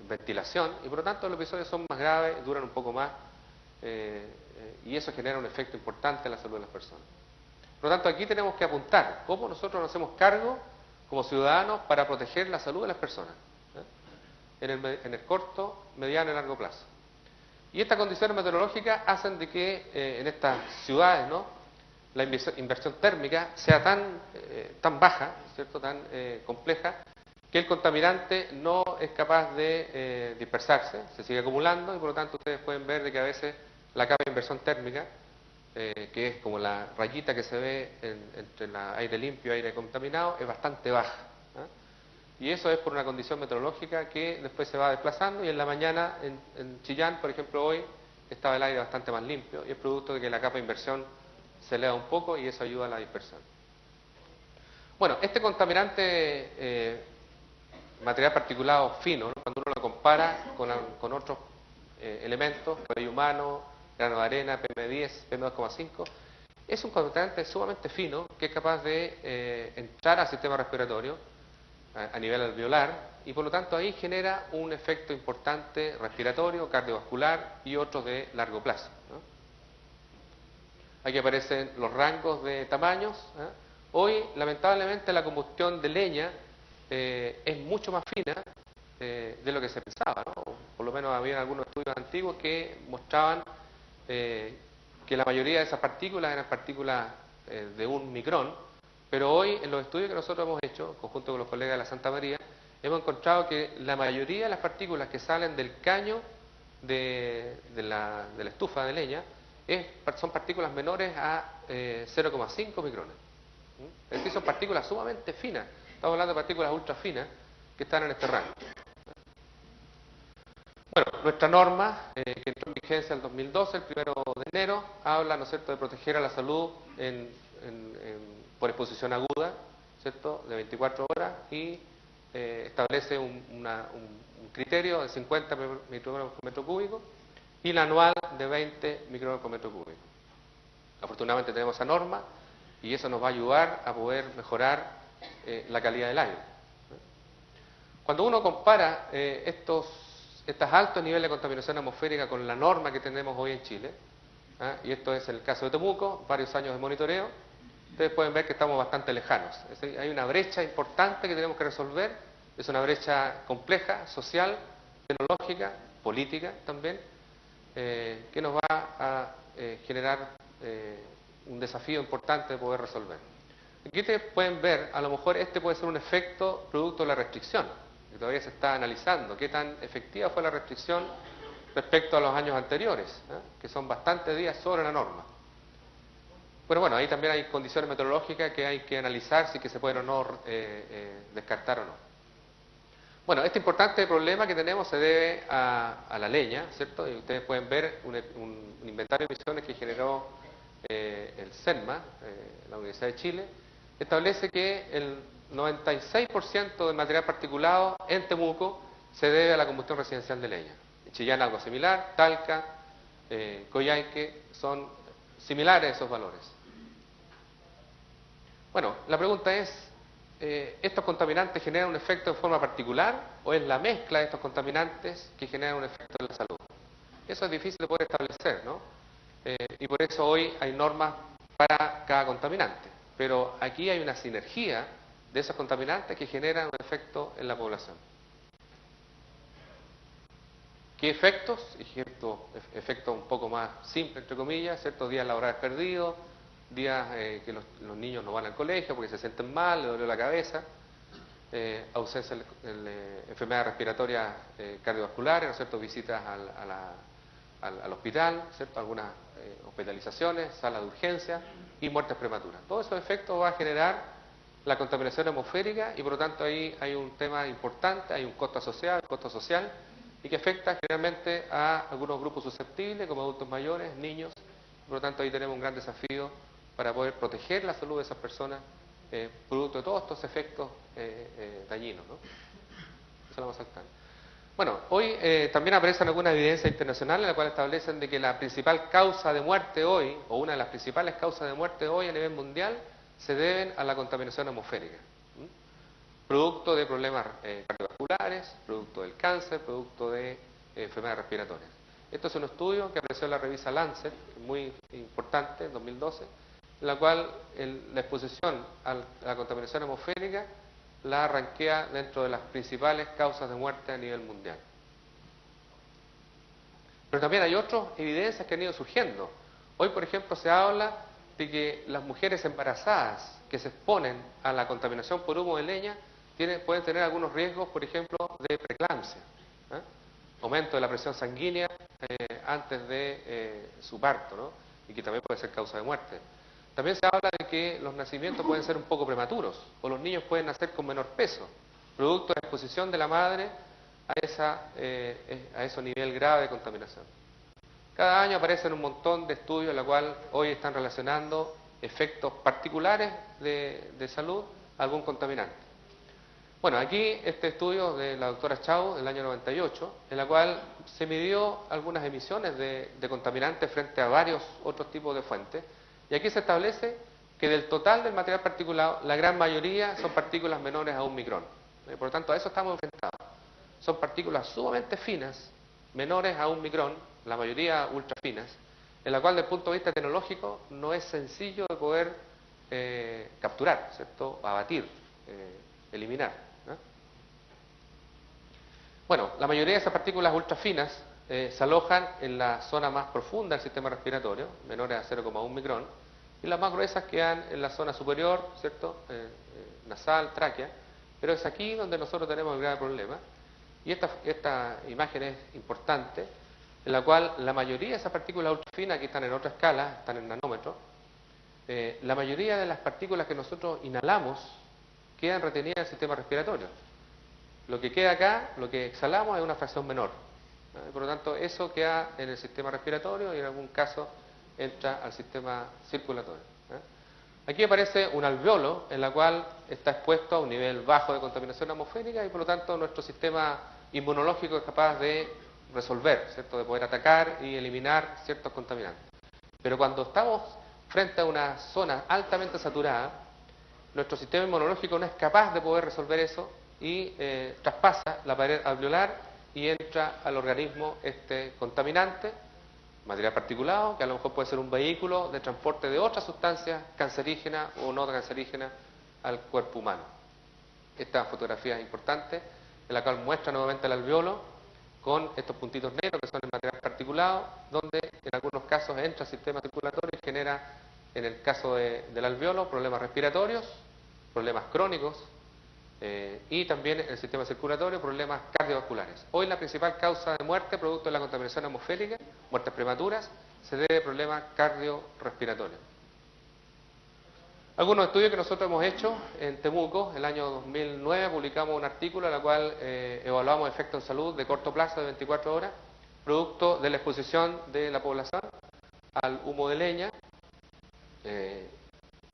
ventilación y por lo tanto los episodios son más graves, duran un poco más y eso genera un efecto importante en la salud de las personas. Por lo tanto, aquí tenemos que apuntar cómo nosotros nos hacemos cargo como ciudadanos para proteger la salud de las personas en el corto, mediano y largo plazo. Y estas condiciones meteorológicas hacen de que en estas ciudades, ¿no?, la inversión térmica sea tan baja, ¿cierto?, tan compleja, que el contaminante no es capaz de dispersarse, se sigue acumulando y por lo tanto ustedes pueden ver de que a veces la capa de inversión térmica, que es como la rayita que se ve entre el aire limpio y aire contaminado, es bastante baja. Y eso es por una condición meteorológica que después se va desplazando y en la mañana en Chillán, por ejemplo, hoy estaba el aire bastante más limpio y es producto de que la capa de inversión se eleva un poco y eso ayuda a la dispersión. Bueno, este contaminante material particulado fino, ¿no?, cuando uno lo compara con otros elementos, cabello humano, grano de arena, PM10, PM2,5, es un contaminante sumamente fino que es capaz de entrar al sistema respiratorio a nivel alveolar y por lo tanto ahí genera un efecto importante respiratorio, cardiovascular y otros de largo plazo, ¿no? Aquí aparecen los rangos de tamaños, ¿eh? Hoy, lamentablemente, la combustión de leña es mucho más fina de lo que se pensaba, ¿no? Por lo menos había algunos estudios antiguos que mostraban que la mayoría de esas partículas eran partículas de 1 micrón, pero hoy en los estudios que nosotros hemos hecho, conjunto con los colegas de la Santa María, hemos encontrado que la mayoría de las partículas que salen del caño de la estufa de leña son partículas menores a 0,5 micrones. Es decir, son partículas sumamente finas. Estamos hablando de partículas ultra finas que están en este rango. Bueno, nuestra norma, que entró en vigencia el 2012, el 1 de enero, habla, ¿no es cierto?, de proteger a la salud por exposición aguda, ¿cierto?, de 24 horas y establece un criterio de 50 microgramos por metro cúbico y la anual de 20 microgramos por metro cúbico. Afortunadamente tenemos esa norma y eso nos va a ayudar a poder mejorar la calidad del aire. Cuando uno compara estos altos niveles de contaminación atmosférica con la norma que tenemos hoy en Chile, y esto es el caso de Temuco, varios años de monitoreo, ustedes pueden ver que estamos bastante lejanos. Es decir, hay una brecha importante que tenemos que resolver, es una brecha compleja, social, tecnológica, política también, que nos va a generar un desafío importante de poder resolver. Aquí ustedes pueden ver, a lo mejor este puede ser un efecto producto de la restricción, que todavía se está analizando, qué tan efectiva fue la restricción respecto a los años anteriores, que son bastantes días sobre la norma. Pero bueno, ahí también hay condiciones meteorológicas que hay que analizar si que se pueden o no descartar o no. Bueno, este importante problema que tenemos se debe a la leña, ¿cierto? Y ustedes pueden ver un inventario de emisiones que generó el CERMA, la Universidad de Chile, establece que el 96% del material particulado en Temuco se debe a la combustión residencial de leña. En Chillán algo similar, Talca, Coyhaique, son similares esos valores. Bueno, la pregunta es, ¿estos contaminantes generan un efecto en forma particular o es la mezcla de estos contaminantes que generan un efecto en la salud? Eso es difícil de poder establecer, ¿no? Y por eso hoy hay normas para cada contaminante. Pero aquí hay una sinergia de esos contaminantes que generan un efecto en la población. ¿Qué efectos? Efectos un poco más simples, entre comillas, ¿cierto? Días laborales perdidos, días que los niños no van al colegio porque se sienten mal, les duele la cabeza, ausencia de enfermedades respiratorias cardiovasculares, ¿no es cierto? Visitas al hospital, ¿cierto? Algunas hospitalizaciones, salas de urgencia y muertes prematuras. Todos esos efectos va a generar la contaminación atmosférica y por lo tanto ahí hay un tema importante, hay un costo social y que afecta generalmente a algunos grupos susceptibles como adultos mayores, niños. Por lo tanto ahí tenemos un gran desafío para poder proteger la salud de esas personas producto de todos estos efectos dañinos, ¿no? Eso lo vamos a saltar. Bueno, hoy también aparecen algunas evidencias internacionales en las cuales establecen de que la principal causa de muerte hoy, o una de las principales causas de muerte hoy a nivel mundial, se deben a la contaminación atmosférica. Producto de problemas cardiovasculares, producto del cáncer, producto de enfermedades respiratorias. Esto es un estudio que apareció en la revista Lancet, muy importante, en 2012, en la cual la exposición a la contaminación atmosférica la ranquea dentro de las principales causas de muerte a nivel mundial. Pero también hay otras evidencias que han ido surgiendo. Hoy, por ejemplo, se habla de que las mujeres embarazadas que se exponen a la contaminación por humo de leña pueden tener algunos riesgos, por ejemplo, de preeclampsia, aumento de la presión sanguínea antes de su parto, ¿no? Y que también puede ser causa de muerte. También se habla de que los nacimientos pueden ser un poco prematuros o los niños pueden nacer con menor peso, producto de la exposición de la madre a ese nivel grave de contaminación. Cada año aparecen un montón de estudios en los cuales hoy están relacionando efectos particulares de salud a algún contaminante. Bueno, aquí este estudio de la doctora Chau, del año 98, en la cual se midió algunas emisiones de contaminantes frente a varios otros tipos de fuentes, Y aquí se establece que del total del material particulado, la gran mayoría son partículas menores a 1 micrón. Por lo tanto, a eso estamos enfrentados. Son partículas sumamente finas, menores a 1 micrón, la mayoría ultra finas, en la cual, desde el punto de vista tecnológico, no es sencillo de poder capturar, ¿cierto? Abatir, eliminar, ¿no? Bueno, la mayoría de esas partículas ultra finas se alojan en la zona más profunda del sistema respiratorio, menores a 0,1 micrón, y las más gruesas quedan en la zona superior, ¿cierto? Nasal, tráquea, pero es aquí donde nosotros tenemos el grave problema. Y esta imagen es importante, en la cual la mayoría de esas partículas ultrafinas, que están en otra escala, están en nanómetros, la mayoría de las partículas que nosotros inhalamos quedan retenidas en el sistema respiratorio. Lo que queda acá, lo que exhalamos, es una fracción menor. Por lo tanto, eso queda en el sistema respiratorio y en algún caso entra al sistema circulatorio. Aquí aparece un alveolo en la cual está expuesto a un nivel bajo de contaminación atmosférica y por lo tanto nuestro sistema inmunológico es capaz de resolver, ¿cierto? De poder atacar y eliminar ciertos contaminantes. Pero cuando estamos frente a una zona altamente saturada, nuestro sistema inmunológico no es capaz de poder resolver eso y traspasa la pared alveolar y entra al organismo este contaminante, material particulado, que a lo mejor puede ser un vehículo de transporte de otras sustancias cancerígenas o no cancerígenas al cuerpo humano. Esta fotografía es importante, en la cual muestra nuevamente el alveolo con estos puntitos negros que son el material particulado, donde en algunos casos entra al sistema circulatorio y genera, en el caso del alveolo, problemas respiratorios, problemas crónicos, y también en el sistema circulatorio problemas cardiovasculares. Hoy la principal causa de muerte producto de la contaminación atmosférica, muertes prematuras, se debe a problemas cardiorrespiratorios. Algunos estudios que nosotros hemos hecho en Temuco, el año 2009 publicamos un artículo en el cual evaluamos efectos en salud de corto plazo de 24 horas, producto de la exposición de la población al humo de leña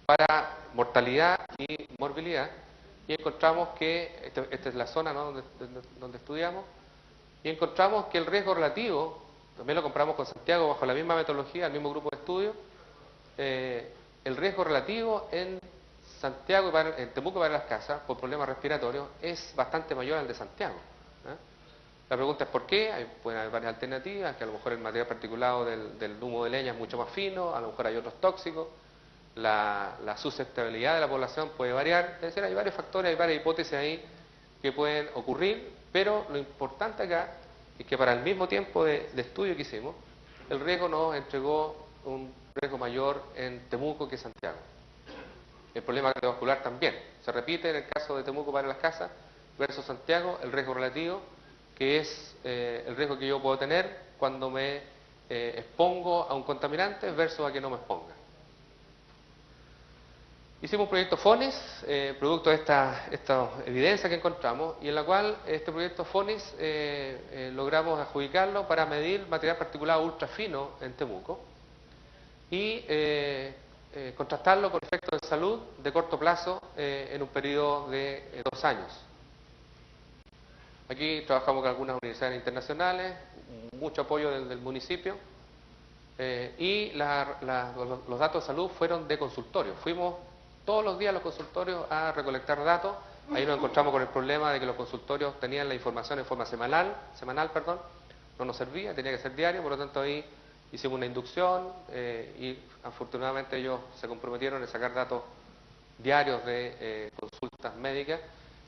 para mortalidad y morbilidad. Y encontramos que, esta es la zona, ¿no?, donde estudiamos, y encontramos que el riesgo relativo, también lo comparamos con Santiago bajo la misma metodología, el mismo grupo de estudio, el riesgo relativo en Santiago, en Temuco para las casas, por problemas respiratorios, es bastante mayor al de Santiago. La pregunta es ¿por qué? Pueden haber varias alternativas, que a lo mejor el material particulado del humo de leña es mucho más fino, a lo mejor hay otros tóxicos, la susceptibilidad de la población puede variar, es decir, hay varios factores, hay varias hipótesis ahí que pueden ocurrir, pero lo importante acá es que para el mismo tiempo de estudio que hicimos, el riesgo nos entregó un riesgo mayor en Temuco que Santiago. El problema cardiovascular también se repite en el caso de Temuco para las casas versus Santiago, el riesgo relativo, que es el riesgo que yo puedo tener cuando me expongo a un contaminante versus a que no me exponga. Hicimos un proyecto FONIS, producto de esta evidencia que encontramos, y en la cual este proyecto FONIS logramos adjudicarlo para medir material particulado ultra fino en Temuco y contrastarlo con efectos de salud de corto plazo en un periodo de 2 años. Aquí trabajamos con algunas universidades internacionales, mucho apoyo del municipio, y los datos de salud fueron de consultorio. Fuimos todos los días a los consultorios a recolectar datos. Ahí nos encontramos con el problema de que los consultorios tenían la información en forma semanal, no nos servía, tenía que ser diario, por lo tanto ahí hicimos una inducción y afortunadamente ellos se comprometieron a sacar datos diarios de consultas médicas.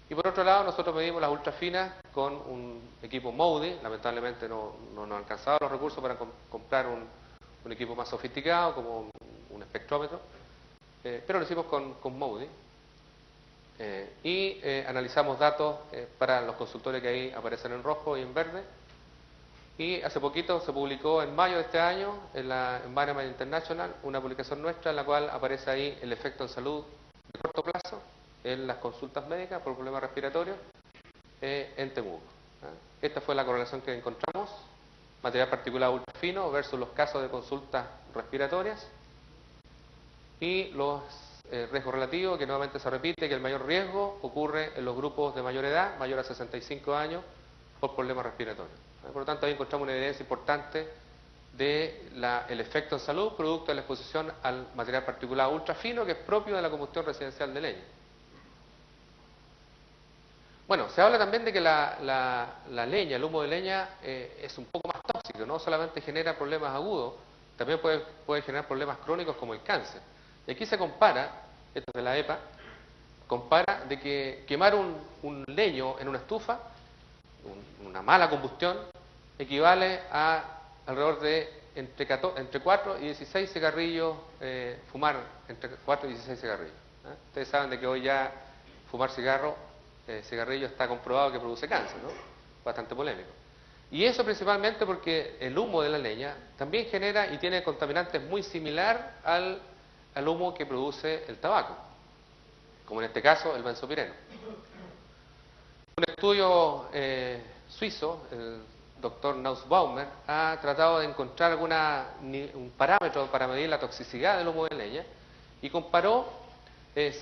Y por otro lado, nosotros medimos las ultrafinas con un equipo MODI. Lamentablemente no nos alcanzaban los recursos para comprar un equipo más sofisticado, como un espectrómetro, pero lo hicimos con MODI. Y analizamos datos para los consultorios que ahí aparecen en rojo y en verde. Y hace poquito se publicó en mayo de este año en la Environment International una publicación nuestra en la cual aparece ahí el efecto en salud de corto plazo en las consultas médicas por problemas respiratorios en Temuco. Esta fue la correlación que encontramos, material particulado ultrafino versus los casos de consultas respiratorias y los riesgos relativos, que nuevamente se repite que el mayor riesgo ocurre en los grupos de mayor edad, mayor a 65 años, por problemas respiratorios. Por lo tanto, ahí encontramos una evidencia importante del efecto en salud producto de la exposición al material particulado ultrafino que es propio de la combustión residencial de leña. Bueno, se habla también de que la leña, el humo de leña, es un poco más tóxico, no solamente genera problemas agudos, también puede generar problemas crónicos como el cáncer. Y aquí se compara, esto es de la EPA, compara de que quemar un leño en una estufa, una mala combustión, equivale a alrededor de entre 4 y 16 cigarrillos, fumar entre 4 y 16 cigarrillos. Ustedes saben de que hoy ya fumar cigarrillo está comprobado que produce cáncer, ¿no? Bastante polémico. Y eso principalmente porque el humo de la leña también genera y tiene contaminantes muy similar al humo que produce el tabaco, como en este caso el benzopireno. Un estudio suizo, el doctor Nussbaumer, ha tratado de encontrar un parámetro para medir la toxicidad del humo de leña y comparó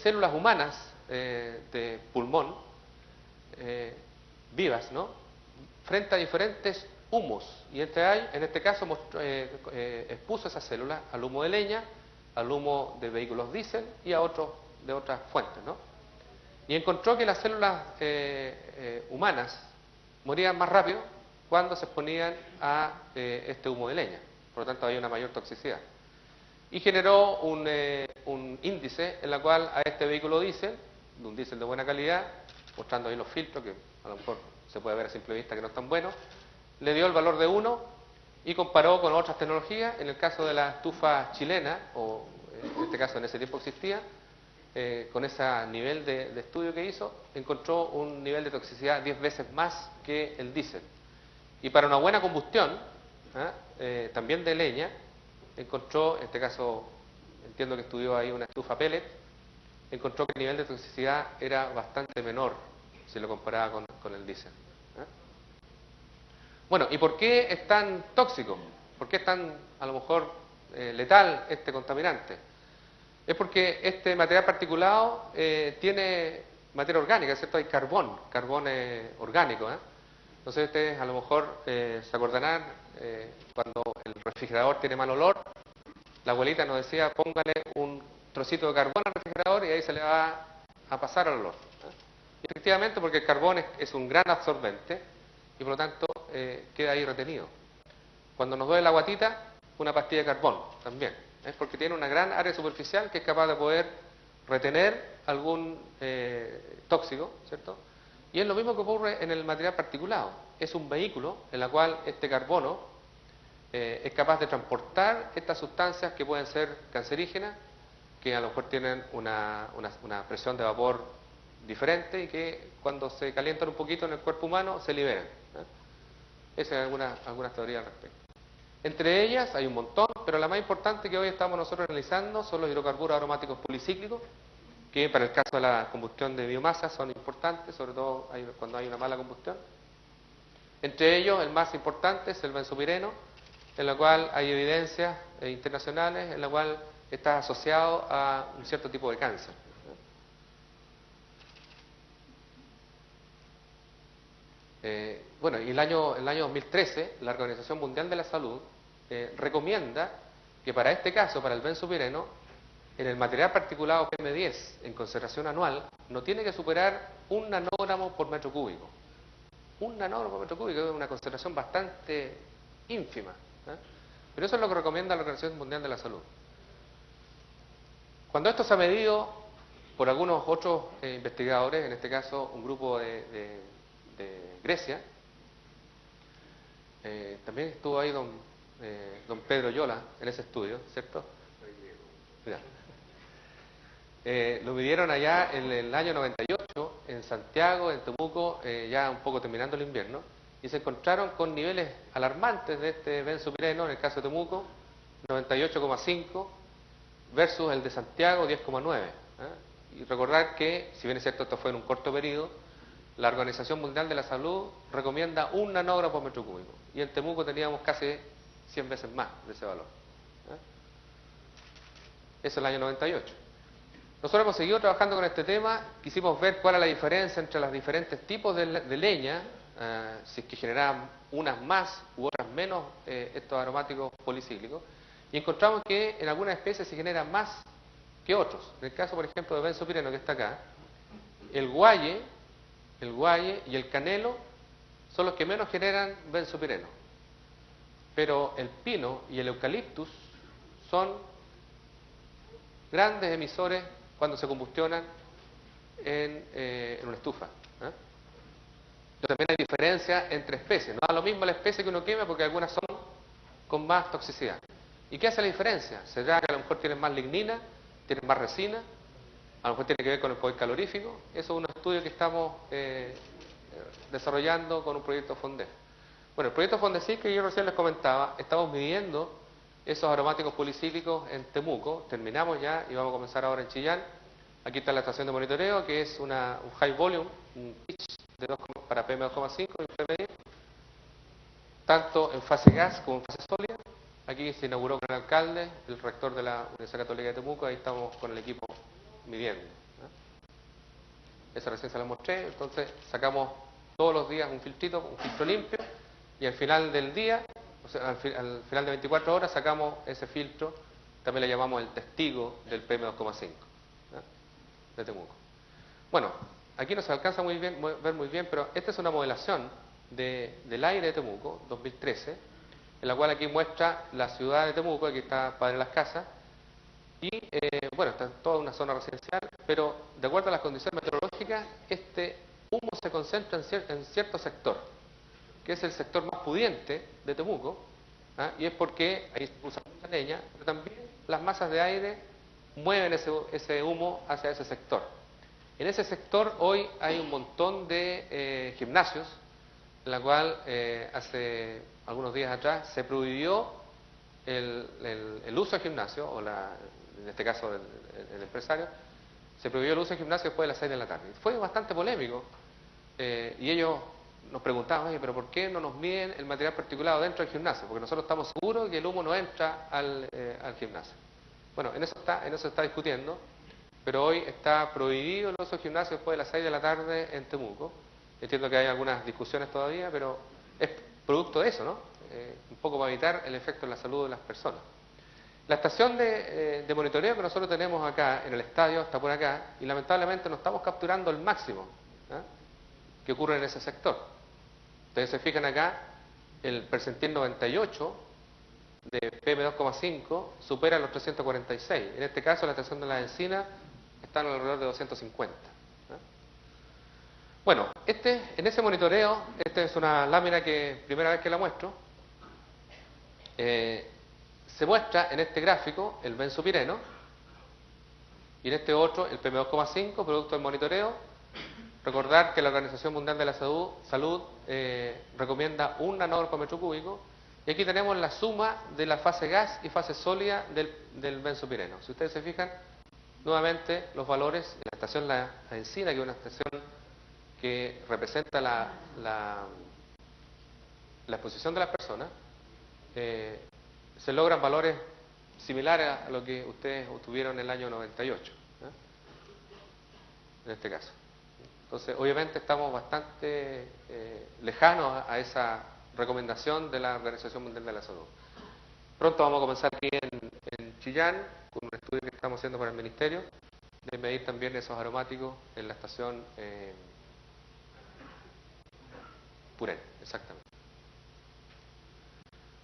células humanas de pulmón vivas, ¿no?, frente a diferentes humos, y en este caso expuso esas células al humo de leña, al humo de vehículos diésel y a otros de otras fuentes, ¿no? Y encontró que las células humanas morían más rápido cuando se exponían a este humo de leña, por lo tanto había una mayor toxicidad. Y generó un índice en la cual a este vehículo diésel, de un diésel de buena calidad, mostrando ahí los filtros, que a lo mejor se puede ver a simple vista que no están buenos, le dio el valor de 1 y comparó con otras tecnologías. En el caso de la estufa chilena, o en este caso en ese tiempo existía, con ese nivel de estudio que hizo, encontró un nivel de toxicidad 10 veces más que el diésel. Y para una buena combustión, también de leña, encontró, en este caso, entiendo que estudió ahí una estufa pellet, encontró que el nivel de toxicidad era bastante menor si lo comparaba con el diésel. Bueno, ¿y por qué es tan tóxico? ¿Por qué es tan, a lo mejor, letal este contaminante? Es porque este material particulado tiene materia orgánica, ¿cierto? Hay carbón orgánico. Entonces ustedes a lo mejor se acordarán cuando el refrigerador tiene mal olor, la abuelita nos decía póngale un trocito de carbón al refrigerador y ahí se le va a pasar el olor. Y efectivamente, porque el carbón es un gran absorbente y por lo tanto queda ahí retenido. Cuando nos duele la guatita, una pastilla de carbón también. Es porque tiene una gran área superficial que es capaz de poder retener algún tóxico, ¿cierto? Y es lo mismo que ocurre en el material particulado. Es un vehículo en el cual este carbono es capaz de transportar estas sustancias que pueden ser cancerígenas, que a lo mejor tienen una presión de vapor diferente y que cuando se calientan un poquito en el cuerpo humano se liberan. Esas son algunas teorías al respecto. Entre ellas hay un montón, pero la más importante que hoy estamos nosotros analizando son los hidrocarburos aromáticos policíclicos, que para el caso de la combustión de biomasa son importantes, sobre todo cuando hay una mala combustión. Entre ellos, el más importante es el benzopireno, en la cual hay evidencias internacionales, en la cual está asociado a un cierto tipo de cáncer. Bueno, y el año 2013, la Organización Mundial de la Salud recomienda que para este caso, para el benzopireno, en el material particulado PM10 en concentración anual, no tiene que superar 1 nanogramo por metro cúbico. 1 nanogramo por metro cúbico es una concentración bastante ínfima. Pero eso es lo que recomienda la Organización Mundial de la Salud. Cuando esto se ha medido por algunos otros investigadores, en este caso un grupo de Grecia, también estuvo ahí don Pedro Yola en ese estudio, ¿cierto? Mira. Lo midieron allá en el año 98 en Santiago, en Temuco, ya un poco terminando el invierno, y se encontraron con niveles alarmantes de este benzopireno, en el caso de Temuco, 98,5 versus el de Santiago, 10,9. Y recordar que, si bien es cierto esto fue en un corto periodo, la Organización Mundial de la Salud recomienda 1 nanogramo por metro cúbico, y en Temuco teníamos casi 100 veces más de ese valor. Eso es el año 98. Nosotros hemos seguido trabajando con este tema, quisimos ver cuál es la diferencia entre los diferentes tipos de leña si es que generaban unas más u otras menos estos aromáticos policíclicos, y encontramos que en algunas especies se generan más que otros. En el caso, por ejemplo, de benzopireno, que está acá, el guaye y el canelo son los que menos generan benzopireno. Pero el pino y el eucaliptus son grandes emisores cuando se combustionan en una estufa. También hay diferencia entre especies. No da lo mismo la especie que uno quema porque algunas son con más toxicidad. ¿Y qué hace la diferencia? ¿Será que a lo mejor tienen más lignina, tienen más resina? A lo mejor tiene que ver con el poder calorífico. Eso es un estudio que estamos desarrollando con un proyecto FONDEF. Bueno, el proyecto FONDESIC que yo recién les comentaba, estamos midiendo esos aromáticos policíclicos en Temuco. Terminamos ya y vamos a comenzar ahora en Chillán. Aquí está la estación de monitoreo, que es un high volume, un pitch para PM2,5 y PM10, tanto en fase gas como en fase sólida. Aquí se inauguró con el alcalde, el rector de la Universidad Católica de Temuco, ahí estamos con el equipo midiendo. Esa recién se la mostré, entonces sacamos todos los días un filtrito, un filtro limpio, y al final del día, o sea, al final de 24 horas sacamos ese filtro, también le llamamos el testigo del PM2,5 de Temuco. Bueno, aquí no se alcanza ver muy bien, pero esta es una modelación del aire de Temuco, 2013, en la cual aquí muestra la ciudad de Temuco, aquí está Padre Las Casas, y bueno, está toda una zona residencial, pero de acuerdo a las condiciones meteorológicas, este humo se concentra en cierto sector, que es el sector más pudiente de Temuco, y es porque ahí se usa mucha leña, pero también las masas de aire mueven ese humo hacia ese sector. En ese sector hoy hay un montón de gimnasios, en la cual hace algunos días atrás se prohibió el uso de gimnasio, o en este caso el empresario, se prohibió el uso de gimnasio después de las 6 de la tarde. Fue bastante polémico y ellos nos preguntaban, oye, pero ¿por qué no nos miden el material particulado dentro del gimnasio? Porque nosotros estamos seguros que el humo no entra al gimnasio. Bueno, en eso se está discutiendo, pero hoy está prohibido el uso de gimnasio después de las 6 de la tarde en Temuco. Entiendo que hay algunas discusiones todavía, pero es producto de eso, ¿no? Un poco para evitar el efecto en la salud de las personas. La estación de monitoreo que nosotros tenemos acá en el estadio está por acá y lamentablemente no estamos capturando el máximo que ocurre en ese sector. Ustedes se fijan acá, el percentil 98 de PM2,5 supera los 346. En este caso la estación de la Encina está alrededor de 250. Bueno, en ese monitoreo, esta es una lámina que primera vez que la muestro, se muestra en este gráfico el benzopireno y en este otro el PM2,5, producto del monitoreo. Recordar que la Organización Mundial de la Salud recomienda 1 nanogramo por metro cúbico, y aquí tenemos la suma de la fase gas y fase sólida del benzopireno. Si ustedes se fijan, nuevamente los valores en la estación La Encina, que es una estación que representa la exposición de las personas, se logran valores similares a lo que ustedes obtuvieron en el año 98, en este caso. Entonces, obviamente estamos bastante lejanos a esa recomendación de la Organización Mundial de la Salud. Pronto vamos a comenzar aquí en Chillán, con un estudio que estamos haciendo para el Ministerio, de medir también esos aromáticos en la estación Purén, exactamente.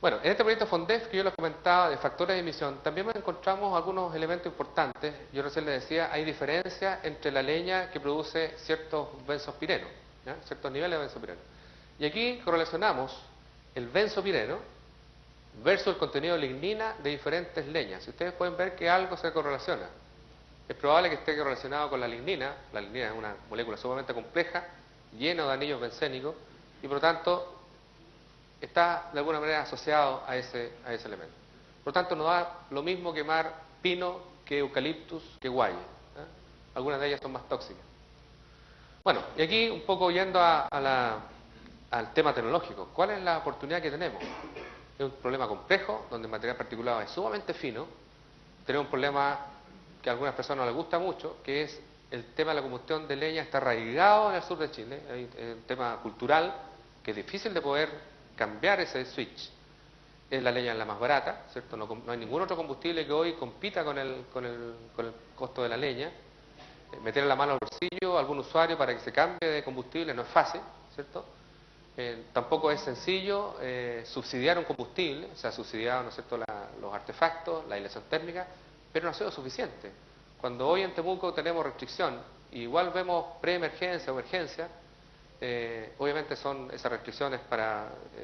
Bueno, en este proyecto FONDEF que yo les comentaba de factores de emisión, también encontramos algunos elementos importantes. Yo recién les decía, hay diferencia entre la leña que produce ciertos benzopirenos, ciertos niveles de benzopireno. Y aquí correlacionamos el benzopireno versus el contenido de lignina de diferentes leñas. Si ustedes pueden ver que algo se correlaciona. Es probable que esté relacionado con la lignina. La lignina es una molécula sumamente compleja, llena de anillos bencénicos, y por lo tanto está de alguna manera asociado a ese elemento. Por lo tanto, nos da lo mismo quemar pino que eucaliptus, que guaye. Algunas de ellas son más tóxicas. Bueno, y aquí un poco yendo al tema tecnológico. ¿Cuál es la oportunidad que tenemos? Es un problema complejo, donde el material particulado es sumamente fino. Tenemos un problema que a algunas personas les gusta mucho, que es el tema de la combustión de leña. Está arraigado en el sur de Chile, es un tema cultural, que es difícil de poder cambiar ese switch, es la leña la más barata, ¿cierto? No hay ningún otro combustible que hoy compita con el costo de la leña. Meter la mano al bolsillo a algún usuario para que se cambie de combustible no es fácil, ¿cierto? Tampoco es sencillo subsidiar un combustible, se ha subsidiado, ¿no es cierto?, los artefactos, la aislación térmica, pero no ha sido suficiente. Cuando hoy en Temuco tenemos restricción, igual vemos preemergencia o emergencia, obviamente son esas restricciones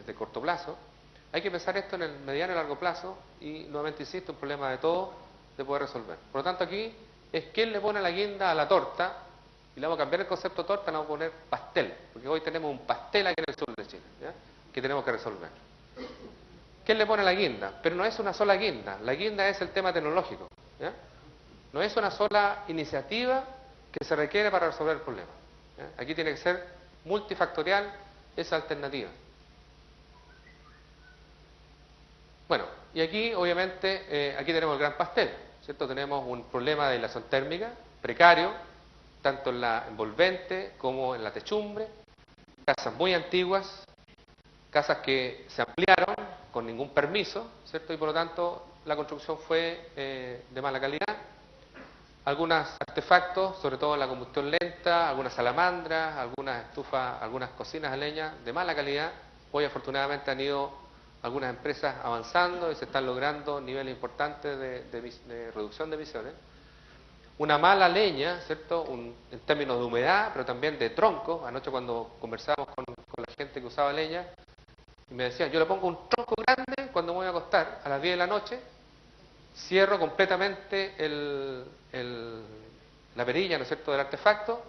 de corto plazo. Hay que pensar esto en el mediano y largo plazo y nuevamente insisto, un problema de todos de poder resolver. Por lo tanto aquí es quién le pone la guinda a la torta, y le vamos a cambiar el concepto de torta, le vamos a poner pastel, porque hoy tenemos un pastel aquí en el sur de Chile, ¿ya?, que tenemos que resolver. ¿Quién le pone la guinda? Pero no es una sola guinda, la guinda es el tema tecnológico, ¿ya? No es una sola iniciativa que se requiere para resolver el problema, ¿ya? Aquí tiene que ser multifactorial esa alternativa. Bueno, y aquí obviamente, aquí tenemos el gran pastel, ¿cierto? Tenemos un problema de aislación térmica precario, tanto en la envolvente como en la techumbre, casas muy antiguas, casas que se ampliaron con ningún permiso, ¿cierto? Y por lo tanto la construcción fue de mala calidad. Algunos artefactos, sobre todo la combustión lenta, algunas salamandras, algunas estufas, algunas cocinas a leña de mala calidad. Hoy afortunadamente han ido algunas empresas avanzando y se están logrando niveles importantes de reducción de emisiones. Una mala leña, ¿cierto?, en términos de humedad, pero también de tronco. Anoche cuando conversábamos con la gente que usaba leña, y me decían, yo le pongo un tronco grande cuando me voy a acostar a las 10 de la noche, cierro completamente la perilla, ¿no es cierto?, del artefacto,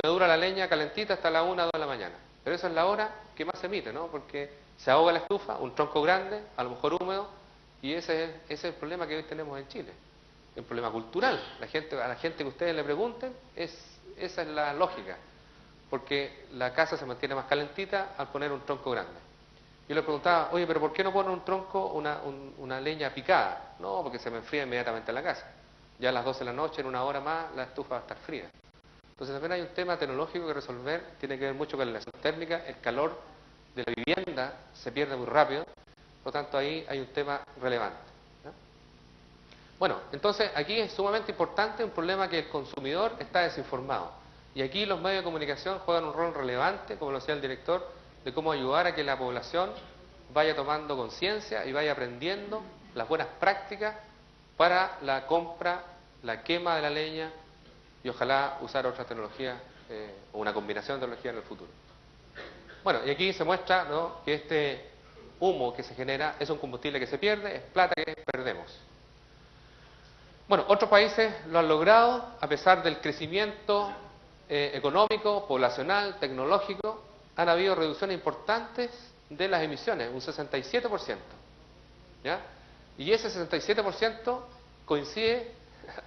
me dura la leña calentita hasta las 1 o 2 de la mañana. Pero esa es la hora que más se emite, ¿no?, porque se ahoga la estufa, un tronco grande, a lo mejor húmedo, y ese es el problema que hoy tenemos en Chile. Es un problema cultural. A la gente que ustedes le pregunten, esa es la lógica, porque la casa se mantiene más calentita al poner un tronco grande. Yo le preguntaba, oye, pero ¿por qué no pone un tronco, una leña picada? No, porque se me enfría inmediatamente la casa. Ya a las 12 de la noche, en una hora más, la estufa va a estar fría. Entonces también hay un tema tecnológico que resolver, tiene que ver mucho con la aislación térmica, el calor de la vivienda se pierde muy rápido, por lo tanto ahí hay un tema relevante, ¿no? Bueno, entonces aquí es sumamente importante un problema que el consumidor está desinformado, y aquí los medios de comunicación juegan un rol relevante, como lo decía el director, de cómo ayudar a que la población vaya tomando conciencia y vaya aprendiendo las buenas prácticas para la compra, la quema de la leña y ojalá usar otras tecnologías o una combinación de tecnologías en el futuro. Bueno, y aquí se muestra, ¿no?, que este humo que se genera es un combustible que se pierde, es plata que perdemos. Bueno, otros países lo han logrado a pesar del crecimiento económico, poblacional, tecnológico. Han habido reducciones importantes de las emisiones, un 67%, ¿ya? Y ese 67% coincide,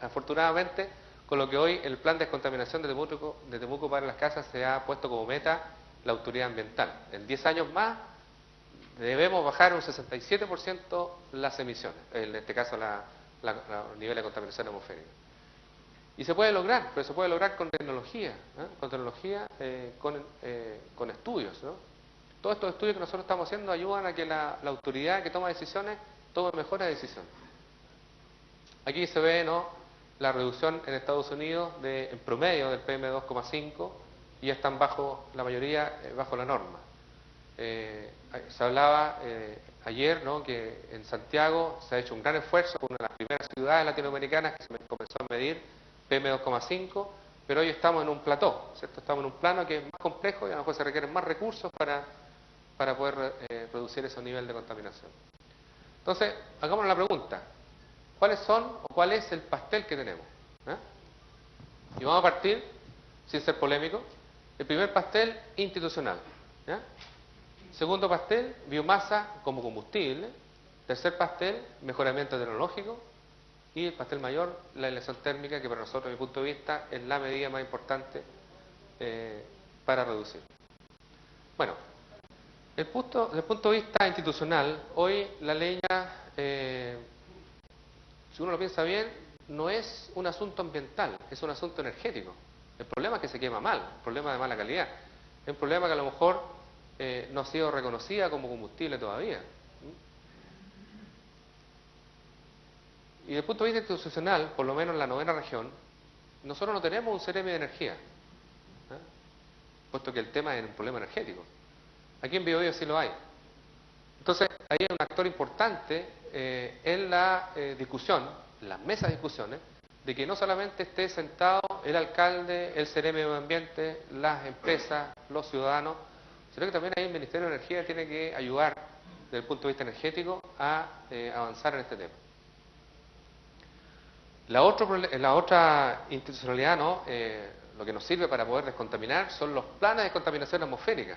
afortunadamente, con lo que hoy el plan de descontaminación de Temuco para las casas se ha puesto como meta la autoridad ambiental. En 10 años más debemos bajar un 67% las emisiones, en este caso el nivel de contaminación atmosférica. Y se puede lograr, pero se puede lograr con tecnología, ¿eh? Con tecnología, con estudios, ¿no? Todos estos estudios que nosotros estamos haciendo ayudan a que la autoridad que toma decisiones tome mejores decisiones. Aquí se ve, ¿no?, la reducción en Estados Unidos en promedio del PM2,5 y ya están la mayoría bajo la norma. Se hablaba ayer, ¿no?, que en Santiago se ha hecho un gran esfuerzo, una de las primeras ciudades latinoamericanas que se comenzó a medir PM2,5, pero hoy estamos en un plató, ¿cierto? Estamos en un plano que es más complejo y a lo mejor se requieren más recursos para poder reducir ese nivel de contaminación. Entonces, hagámonos la pregunta, ¿cuáles son o cuál es el pastel que tenemos? Y vamos a partir, sin ser polémico, el primer pastel institucional, ¿ya? Segundo pastel, biomasa como combustible. Tercer pastel, mejoramiento tecnológico. Y el pastel mayor, la aislación térmica, que para nosotros, desde mi punto de vista, es la medida más importante para reducir. Bueno, desde el punto de vista institucional, hoy la leña, si uno lo piensa bien, no es un asunto ambiental, es un asunto energético. El problema es que se quema mal, el problema de mala calidad. Es un problema que a lo mejor no ha sido reconocida como combustible todavía. Y desde el punto de vista institucional, por lo menos en la 9ª región, nosotros no tenemos un CRM de energía, puesto que el tema es un problema energético. Aquí en Biobío sí lo hay. Entonces, ahí hay un actor importante en la discusión, en las mesas de discusiones, de que no solamente esté sentado el alcalde, el CRM de Medio Ambiente, las empresas, los ciudadanos, sino que también ahí el Ministerio de Energía tiene que ayudar desde el punto de vista energético a avanzar en este tema. La otra institucionalidad, ¿no? Lo que nos sirve para poder descontaminar son los planes de contaminación atmosférica.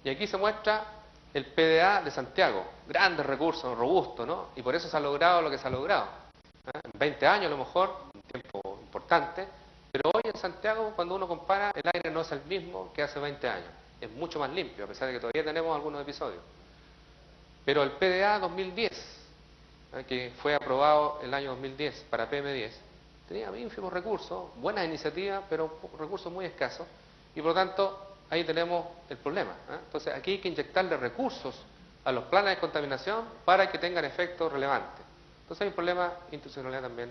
Y aquí se muestra el PDA de Santiago, grandes recursos, robusto, ¿no? Y por eso se ha logrado lo que se ha logrado. En 20 años a lo mejor, un tiempo importante, pero hoy en Santiago, cuando uno compara, el aire no es el mismo que hace 20 años. Es mucho más limpio, a pesar de que todavía tenemos algunos episodios. Pero el PDA 2010, que fue aprobado el año 2010 para PM10, tenía ínfimos recursos, buenas iniciativas, pero recursos muy escasos, y por lo tanto ahí tenemos el problema. Entonces aquí hay que inyectarle recursos a los planes de contaminación para que tengan efectos relevantes. Entonces hay un problema institucional también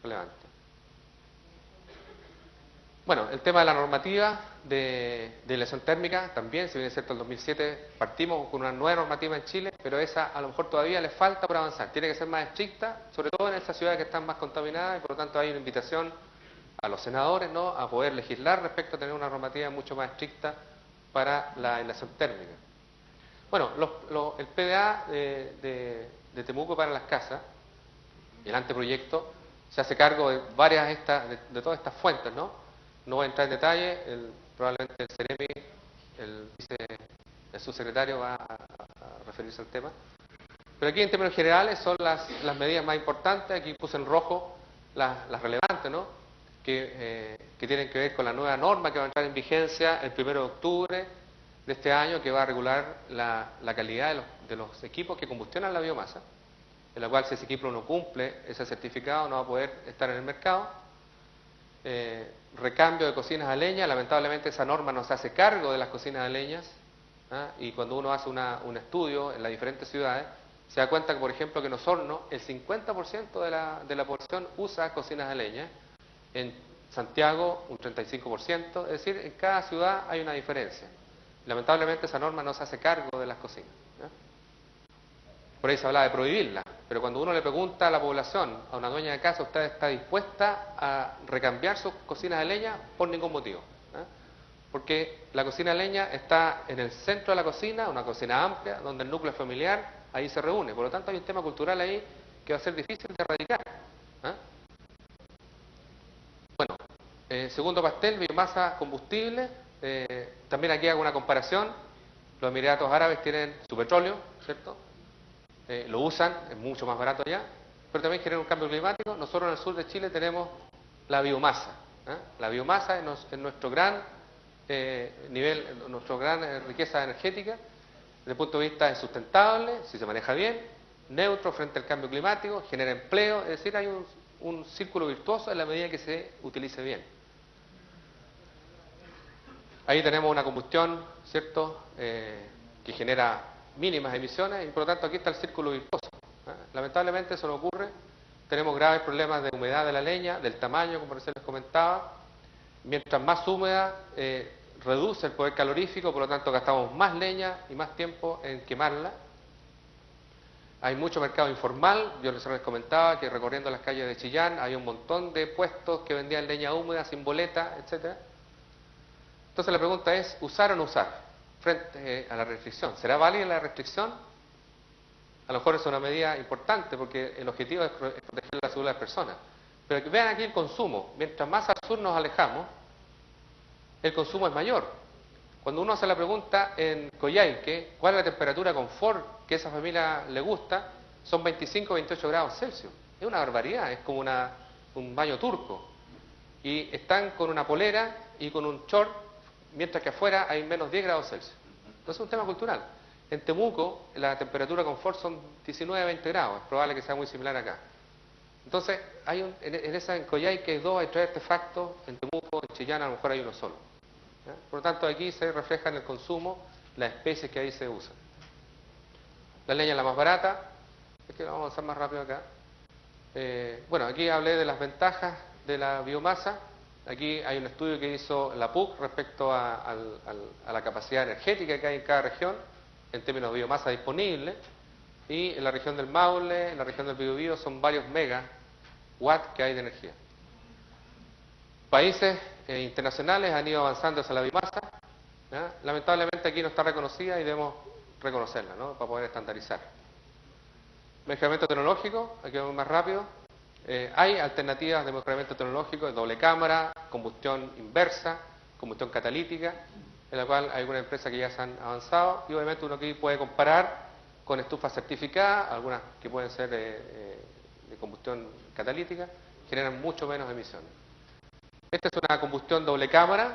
relevante. Bueno, el tema de la normativa de aislación térmica también, si bien es cierto, en 2007 partimos con una nueva normativa en Chile, pero esa a lo mejor todavía le falta por avanzar. Tiene que ser más estricta, sobre todo en esas ciudades que están más contaminadas, y por lo tanto hay una invitación a los senadores, ¿no?, a poder legislar respecto a tener una normativa mucho más estricta para la aislación térmica. Bueno, el PDA de Temuco para las casas, el anteproyecto, se hace cargo de de todas estas fuentes, ¿no? No voy a entrar en detalle, probablemente el CEREMI, el subsecretario va a referirse al tema. Pero aquí en términos generales son las medidas más importantes. Aquí puse en rojo las relevantes, ¿no?, que tienen que ver con la nueva norma que va a entrar en vigencia el 1 de octubre de este año, que va a regular la calidad de los equipos que combustionan la biomasa, en la cual si ese equipo no cumple ese certificado no va a poder estar en el mercado. Recambio de cocinas a leña, lamentablemente esa norma no se hace cargo de las cocinas a leñas, y cuando uno hace un estudio en las diferentes ciudades, se da cuenta que, por ejemplo, que en Osorno el 50% de la población usa cocinas a leña, en Santiago un 35%, es decir, en cada ciudad hay una diferencia. Lamentablemente esa norma no se hace cargo de las cocinas. Por ahí se habla de prohibirla, pero cuando uno le pregunta a la población, a una dueña de casa, ¿usted está dispuesta a recambiar sus cocinas de leña? Por ningún motivo. Porque la cocina de leña está en el centro de la cocina, una cocina amplia, donde el núcleo familiar ahí se reúne. Por lo tanto hay un tema cultural ahí que va a ser difícil de erradicar. Bueno, segundo pastel, biomasa combustible. También aquí hago una comparación. Los Emiratos Árabes tienen su petróleo, ¿cierto? Lo usan, es mucho más barato allá, pero también genera un cambio climático. Nosotros en el sur de Chile tenemos la biomasa. La biomasa es nuestro gran nuestra gran riqueza energética. Desde el punto de vista es sustentable, si se maneja bien, neutro frente al cambio climático, genera empleo, es decir, hay un círculo virtuoso en la medida que se utilice bien. Ahí tenemos una combustión, ¿cierto?, que genera mínimas emisiones, y por lo tanto aquí está el círculo virtuoso. Lamentablemente eso no ocurre. Tenemos graves problemas de humedad de la leña, del tamaño, como recién les comentaba. Mientras más húmeda, reduce el poder calorífico, por lo tanto gastamos más leña y más tiempo en quemarla. Hay mucho mercado informal. Yo les comentaba que recorriendo las calles de Chillán había un montón de puestos que vendían leña húmeda, sin boleta, etc. Entonces la pregunta es, ¿usar o no usar frente a la restricción? ¿Será válida la restricción? A lo mejor es una medida importante porque el objetivo es proteger la salud de las personas. Pero vean aquí el consumo. Mientras más al sur nos alejamos, el consumo es mayor. Cuando uno hace la pregunta en Coyhaique, ¿cuál es la temperatura confort que a esa familia le gusta? Son 25 o 28 grados Celsius. Es una barbaridad, es como un baño turco. Y están con una polera y con un short, mientras que afuera hay menos 10 grados Celsius. Entonces es un tema cultural. En Temuco la temperatura confort son 19 a 20 grados, es probable que sea muy similar acá. Entonces, en Coyhaique hay 2 hay 3 artefactos, en Temuco, en Chillán a lo mejor hay uno solo. Por lo tanto, aquí se refleja en el consumo las especies que ahí se usan. La leña es la más barata, es que vamos a avanzar más rápido acá. Bueno, aquí hablé de las ventajas de la biomasa. Aquí hay un estudio que hizo la PUC respecto a la capacidad energética que hay en cada región, en términos de biomasa disponible. Y en la región del Maule, en la región del Biobío, son varios megawatts que hay de energía. Países internacionales han ido avanzando hacia la biomasa, ¿ya? Lamentablemente aquí no está reconocida y debemos reconocerla, ¿no?, para poder estandarizar. Mejoramiento tecnológico, aquí vamos más rápido. Hay alternativas de mejoramiento tecnológico de doble cámara, combustión inversa, combustión catalítica, en la cual hay algunas empresas que ya se han avanzado, y obviamente uno aquí puede comparar con estufas certificadas, algunas que pueden ser de combustión catalítica, generan mucho menos emisiones. Esta es una combustión doble cámara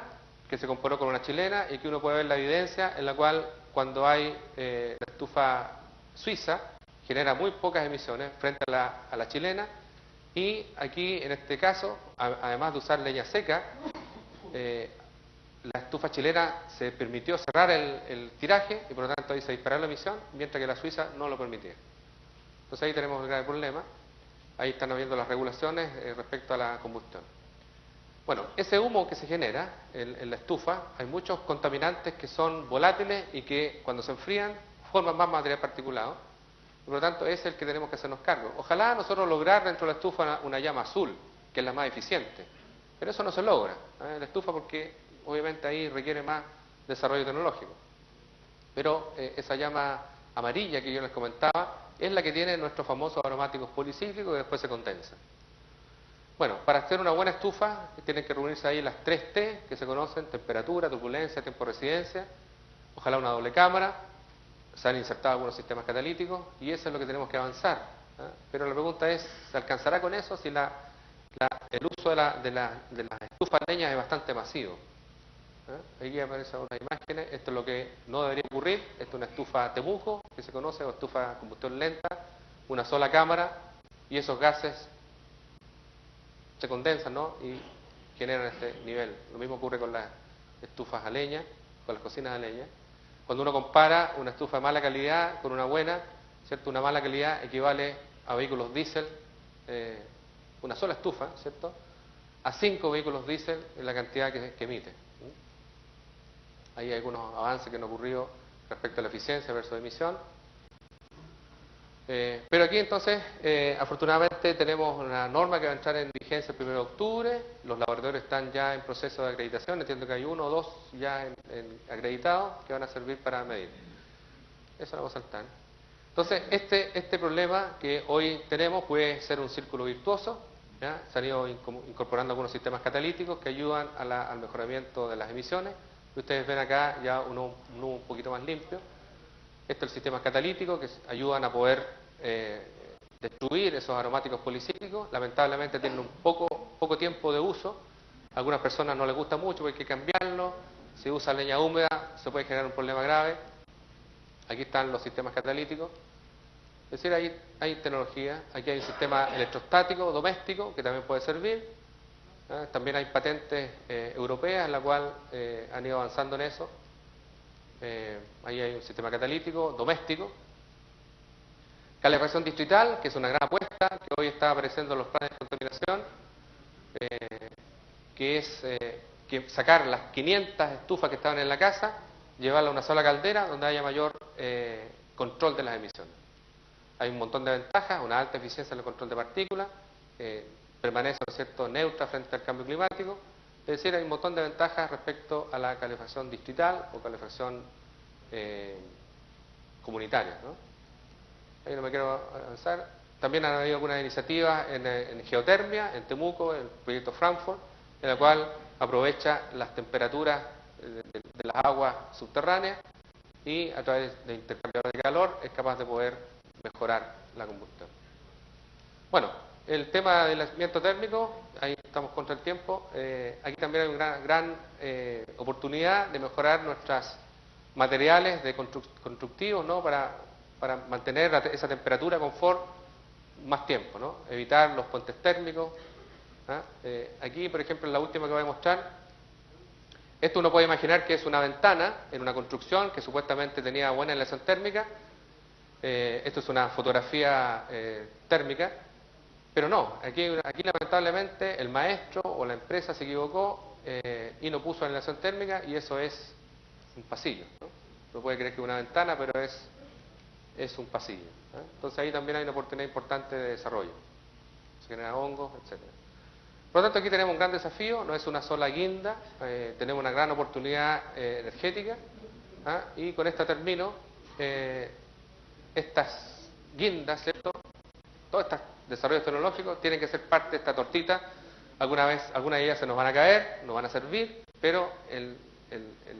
que se comparó con una chilena y que uno puede ver la evidencia en la cual cuando hay la estufa suiza genera muy pocas emisiones frente a la chilena, y aquí en este caso, además de usar leña seca, la estufa chilena se permitió cerrar el tiraje y por lo tanto ahí se disparó la emisión, mientras que la suiza no lo permitía. Entonces ahí tenemos un grave problema. Ahí están habiendo las regulaciones respecto a la combustión. Bueno, ese humo que se genera en la estufa, hay muchos contaminantes que son volátiles y que cuando se enfrían forman más material particulado. Por lo tanto, ese es el que tenemos que hacernos cargo. Ojalá nosotros lograr dentro de la estufa una llama azul, que es la más eficiente. Pero eso no se logra en la estufa porque obviamente ahí requiere más desarrollo tecnológico. Pero esa llama amarilla que yo les comentaba es la que tiene nuestros famosos aromáticos policíclicos que después se condensan. Bueno, para hacer una buena estufa tienen que reunirse ahí las 3 T que se conocen: temperatura, turbulencia, tiempo de residencia. Ojalá una doble cámara. Se han insertado algunos sistemas catalíticos y eso es lo que tenemos que avanzar. Pero la pregunta es, ¿se alcanzará con eso si el uso de las estufas de leña es bastante masivo? Aquí aparecen unas imágenes. Esto es lo que no debería ocurrir. Esto es una estufa Temuco, que se conoce, o estufa de combustión lenta, una sola cámara, y esos gases se condensan, ¿no?, y generan este nivel. Lo mismo ocurre con las estufas a leña, con las cocinas a leña. Cuando uno compara una estufa de mala calidad con una buena, ¿cierto?, una mala calidad equivale a vehículos diésel, una sola estufa, ¿cierto?, a 5 vehículos diésel en la cantidad que emite. Ahí hay algunos avances que han ocurrido respecto a la eficiencia versus emisión. Pero aquí entonces, afortunadamente, tenemos una norma que va a entrar en vigencia el 1 de octubre. Los laboratorios están ya en proceso de acreditación. Entiendo que hay 1 o 2 ya acreditados que van a servir para medir. Eso lo vamos a saltar. Entonces, este problema que hoy tenemos puede ser un círculo virtuoso, ¿ya? Se han ido incorporando algunos sistemas catalíticos que ayudan al mejoramiento de las emisiones. Y ustedes ven acá ya uno un poquito más limpio. Este es el sistema catalítico que ayudan a poder destruir esos aromáticos policíclicos. Lamentablemente tienen un poco tiempo de uso. A algunas personas no les gusta mucho porque hay que cambiarlo. Si usa leña húmeda se puede generar un problema grave. Aquí están los sistemas catalíticos. Es decir, hay tecnología. Aquí hay un sistema electrostático doméstico que también puede servir. También hay patentes europeas en la cual han ido avanzando en eso. Ahí hay un sistema catalítico doméstico. Calefacción distrital, que es una gran apuesta que hoy está apareciendo en los planes de contaminación, que es que sacar las 500 estufas que estaban en la casa, llevarlas a una sola caldera donde haya mayor control de las emisiones. Hay un montón de ventajas: una alta eficiencia en el control de partículas, permanece, ¿no es cierto?, neutra frente al cambio climático. Es decir, hay un montón de ventajas respecto a la calefacción distrital o calefacción comunitaria, ¿no? Ahí no me quiero avanzar. También han habido algunas iniciativas en geotermia, en Temuco, el proyecto Frankfurt, en el cual aprovecha las temperaturas de las aguas subterráneas y a través de intercambiadores de calor es capaz de poder mejorar la combustión. Bueno, el tema del aislamiento térmico, ahí estamos contra el tiempo. Aquí también hay una gran oportunidad de mejorar nuestros materiales constructivos, ¿no?, para mantener esa temperatura confort más tiempo, ¿no? Evitar los puentes térmicos. Aquí, por ejemplo, en la última que voy a mostrar, Esto uno puede imaginar que es una ventana en una construcción que supuestamente tenía buena aislación térmica. Esto es una fotografía térmica, pero no, aquí lamentablemente el maestro o la empresa se equivocó y no puso aislación térmica, y eso es un pasillo, ¿no? Uno puede creer que es una ventana, pero es un pasillo, ¿eh? Entonces ahí también hay una oportunidad importante de desarrollo. Se generan hongos, etcétera. Por lo tanto, aquí tenemos un gran desafío, no es una sola guinda, tenemos una gran oportunidad energética, ¿ah? Y con esta termino. Estas guindas, ¿cierto? Todos estos desarrollos tecnológicos tienen que ser parte de esta tortita. Algunas de ellas se nos van a caer, nos van a servir, pero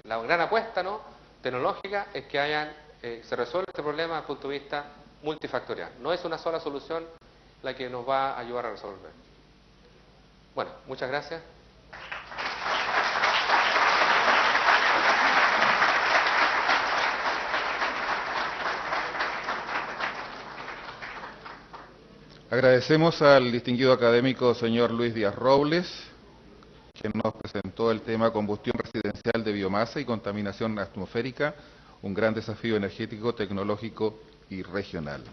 la gran apuesta, ¿no?, tecnológica es que se resuelva este problema desde el punto de vista multifactorial. No es una sola solución la que nos va a ayudar a resolver. Bueno, muchas gracias. Agradecemos al distinguido académico señor Luis Díaz Robles, quien nos presentó el tema combustión residencial de biomasa y contaminación atmosférica, un gran desafío energético, tecnológico y regional.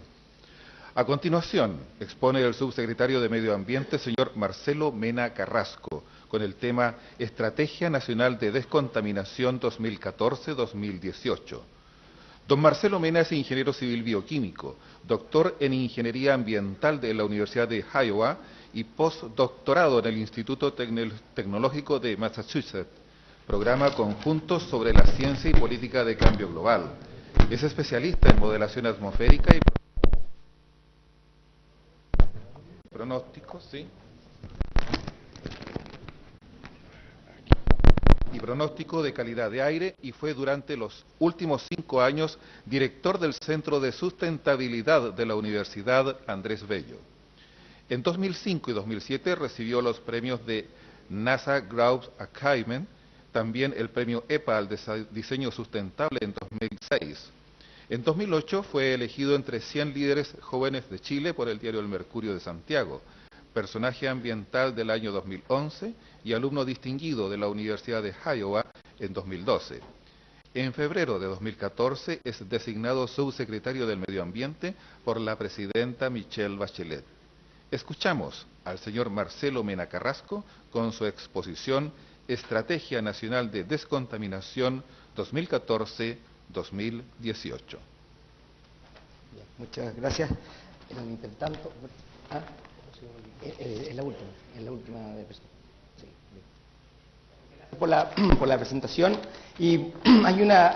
A continuación, expone el subsecretario de Medio Ambiente, señor Marcelo Mena Carrasco, con el tema Estrategia Nacional de Descontaminación 2014-2018. Don Marcelo Mena es ingeniero civil bioquímico, doctor en Ingeniería Ambiental de la Universidad de Iowa y postdoctorado en el Instituto Tecnológico de Massachusetts, programa conjunto sobre la ciencia y política de cambio global. Es especialista en modelación atmosférica y pronósticos, ¿sí?, y pronóstico de calidad de aire, y fue durante los últimos 5 años director del Centro de Sustentabilidad de la Universidad Andrés Bello. En 2005 y 2007 recibió los premios de NASA Growth Achievement, también el premio EPA al Diseño Sustentable en 2006. En 2008 fue elegido entre 100 líderes jóvenes de Chile por el diario El Mercurio de Santiago, personaje ambiental del año 2011 y alumno distinguido de la Universidad de Iowa en 2012. En febrero de 2014 es designado subsecretario del Medio Ambiente por la presidenta Michelle Bachelet. Escuchamos al señor Marcelo Mena Carrasco con su exposición Estrategia Nacional de Descontaminación 2014-2018. Muchas gracias. Intentando. Es la última de presentación. Sí, gracias por la presentación. Y hay una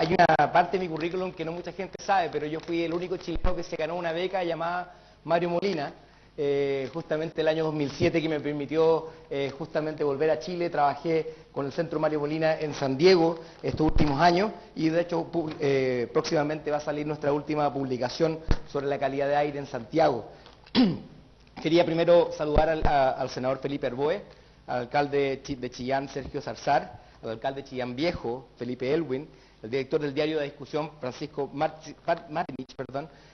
parte de mi currículum que no mucha gente sabe, pero yo fui el único chileno que se ganó una beca llamada Mario Molina, justamente el año 2007, que me permitió justamente volver a Chile. Trabajé con el Centro Mario Molina en San Diego estos últimos años, y de hecho próximamente va a salir nuestra última publicación sobre la calidad de aire en Santiago. Quería primero saludar al senador Felipe Arboe, al alcalde de Chillán, Sergio Zarzar, al alcalde de Chillán Viejo, Felipe Elwin, el director del diario de discusión, Francisco Martinich,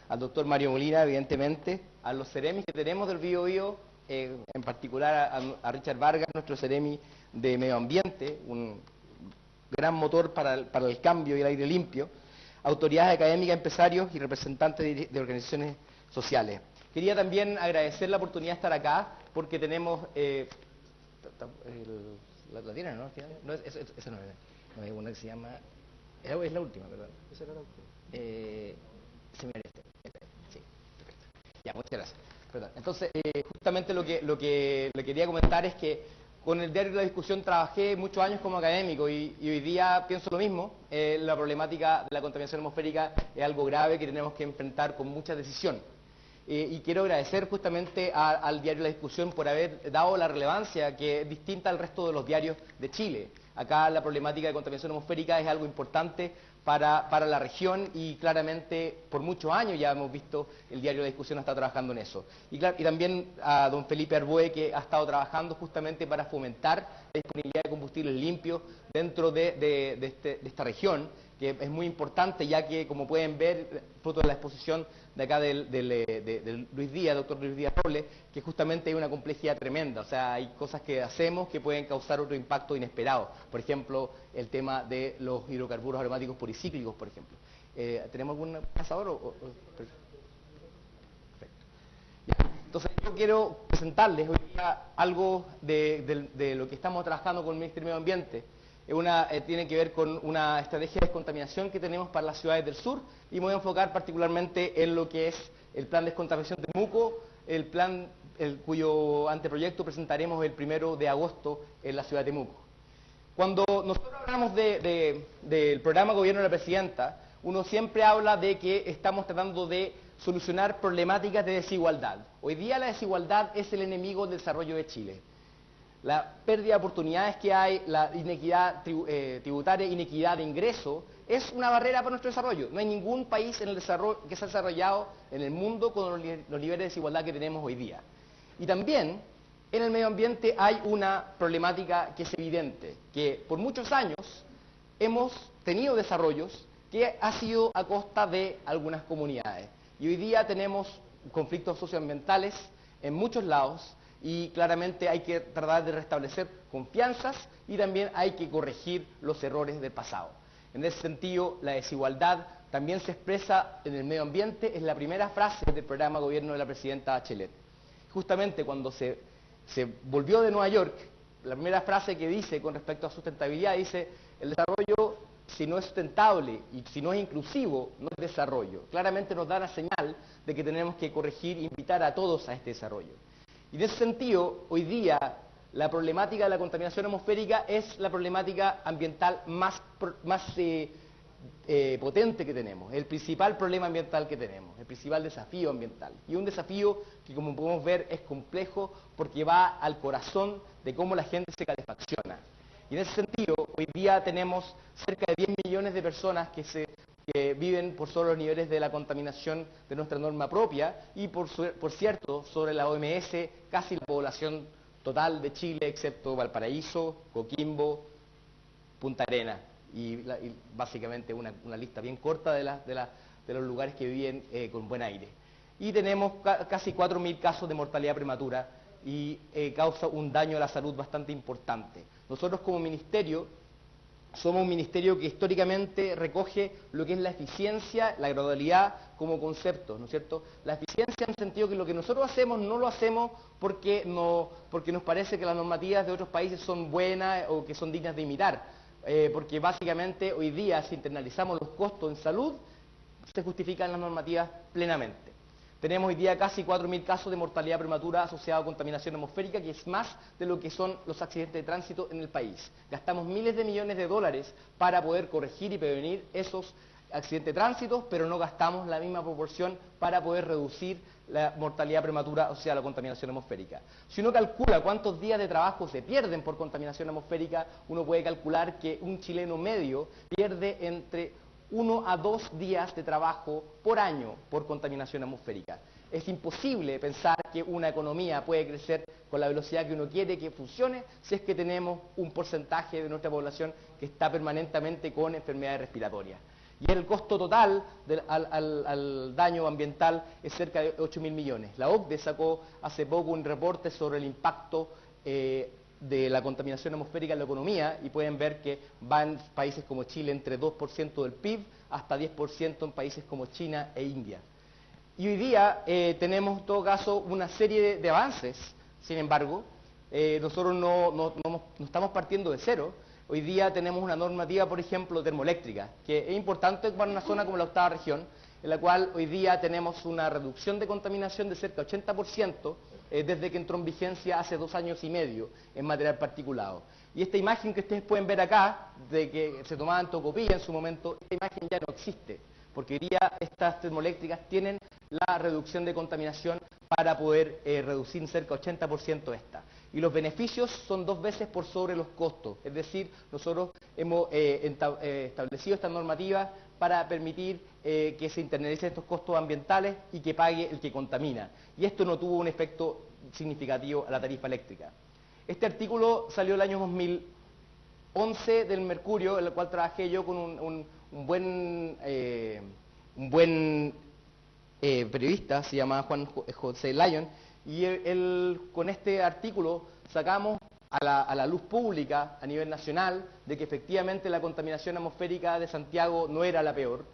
al doctor Mario Molina, evidentemente, a los seremis que tenemos del Bío Bío, en particular a Richard Vargas, nuestro seremi de Medio Ambiente, un gran motor para el cambio y el aire limpio, autoridades académicas, empresarios y representantes de organizaciones sociales. Quería también agradecer la oportunidad de estar acá, porque tenemos... ¿La tienen, no? No, esa no es. No, hay una que se llama... Es la última, ¿verdad? Esa era la última. Sí, perfecto. Ya, muchas gracias. Perdón. Entonces, justamente lo que le quería comentar es que con el diario de la discusión trabajé muchos años como académico, y hoy día pienso lo mismo. La problemática de la contaminación atmosférica es algo grave que tenemos que enfrentar con mucha decisión. Y quiero agradecer justamente al diario La Discusión por haber dado la relevancia que es distinta al resto de los diarios de Chile. Acá la problemática de contaminación atmosférica es algo importante para la región, y claramente por muchos años ya hemos visto el diario La Discusión está trabajando en eso. Y también a don Felipe Arboe, que ha estado trabajando justamente para fomentar la disponibilidad de combustible combustibles limpios dentro de esta región, que es muy importante, ya que, como pueden ver, fruto de la exposición de acá del Luis Díaz, doctor Luis Díaz Robles, que justamente hay una complejidad tremenda. O sea, hay cosas que hacemos que pueden causar otro impacto inesperado. Por ejemplo, el tema de los hidrocarburos aromáticos policíclicos, por ejemplo. ¿Tenemos algún pasador? Perfecto. Ya. Entonces, yo quiero presentarles hoy día algo de lo que estamos trabajando con el Ministerio de Medio Ambiente. Tiene que ver con una estrategia de descontaminación que tenemos para las ciudades del sur, y me voy a enfocar particularmente en lo que es el plan de descontaminación de Temuco, cuyo anteproyecto presentaremos el 1 de agosto en la ciudad de Temuco. Cuando nosotros hablamos del programa Gobierno de la Presidenta, uno siempre habla de que estamos tratando de solucionar problemáticas de desigualdad. Hoy día la desigualdad es el enemigo del desarrollo de Chile. La pérdida de oportunidades que hay, la inequidad tributaria, inequidad de ingreso, es una barrera para nuestro desarrollo. No hay ningún país en el desarrollo que se ha desarrollado en el mundo con los niveles de desigualdad que tenemos hoy día. Y también en el medio ambiente hay una problemática que es evidente, que por muchos años hemos tenido desarrollos que ha sido a costa de algunas comunidades. Y hoy día tenemos conflictos socioambientales en muchos lados, y claramente hay que tratar de restablecer confianzas y también hay que corregir los errores del pasado. En ese sentido, la desigualdad también se expresa en el medio ambiente, es la primera frase del programa Gobierno de la Presidenta Bachelet. Justamente cuando se volvió de Nueva York, la primera frase que dice con respecto a sustentabilidad dice: el desarrollo, si no es sustentable y si no es inclusivo, no es desarrollo. Claramente nos da la señal de que tenemos que corregir e invitar a todos a este desarrollo. Y en ese sentido, hoy día, la problemática de la contaminación atmosférica es la problemática ambiental más potente que tenemos, el principal problema ambiental que tenemos, el principal desafío ambiental. Y un desafío que, como podemos ver, es complejo porque va al corazón de cómo la gente se calefacciona. Y en ese sentido, hoy día tenemos cerca de 10 millones de personas que viven por sobre los niveles de la contaminación de nuestra norma propia, y por cierto, sobre la OMS, casi la población total de Chile, excepto Valparaíso, Coquimbo, Punta Arenas, y básicamente una lista bien corta de los lugares que viven con buen aire. Y tenemos casi 4.000 casos de mortalidad prematura, y causa un daño a la salud bastante importante. Nosotros, como ministerio, somos un ministerio que históricamente recoge lo que es la eficiencia, la gradualidad como concepto, ¿no es cierto? La eficiencia en el sentido que lo que nosotros hacemos no lo hacemos porque nos parece que las normativas de otros países son buenas o que son dignas de imitar, porque básicamente hoy día, si internalizamos los costos en salud, se justifican las normativas plenamente. Tenemos hoy día casi 4.000 casos de mortalidad prematura asociados a contaminación atmosférica, que es más de lo que son los accidentes de tránsito en el país. Gastamos miles de millones de dólares para poder corregir y prevenir esos accidentes de tránsito, pero no gastamos la misma proporción para poder reducir la mortalidad prematura asociada a la contaminación atmosférica. Si uno calcula cuántos días de trabajo se pierden por contaminación atmosférica, uno puede calcular que un chileno medio pierde entre 1 a 2 días de trabajo por año por contaminación atmosférica. Es imposible pensar que una economía puede crecer con la velocidad que uno quiere que funcione si es que tenemos un porcentaje de nuestra población que está permanentemente con enfermedades respiratorias. Y el costo total al daño ambiental es cerca de 8.000 millones. La OCDE sacó hace poco un reporte sobre el impacto de la contaminación atmosférica en la economía, y pueden ver que van en países como Chile entre 2% del PIB hasta 10% en países como China e India. Y hoy día tenemos en todo caso una serie de avances. Sin embargo, nosotros no estamos partiendo de cero. Hoy día tenemos una normativa, por ejemplo, termoeléctrica, que es importante para una zona como la octava región, en la cual hoy día tenemos una reducción de contaminación de cerca de 80% desde que entró en vigencia hace 2 años y medio en material particulado. Y esta imagen que ustedes pueden ver acá, de que se tomaba en Tocopilla en su momento, esta imagen ya no existe, porque hoy día estas termoeléctricas tienen la reducción de contaminación para poder reducir en cerca de 80% esta. Y los beneficios son 2 veces por sobre los costos, es decir, nosotros hemos establecido esta normativa para permitir que se internalicen estos costos ambientales y que pague el que contamina. Y esto no tuvo un efecto significativo a la tarifa eléctrica. Este artículo salió el año 2000, 11 del Mercurio, en el cual trabajé yo con un buen periodista, se llama Juan José Lyon, y él con este artículo sacamos a la luz pública a nivel nacional de que efectivamente la contaminación atmosférica de Santiago no era la peor.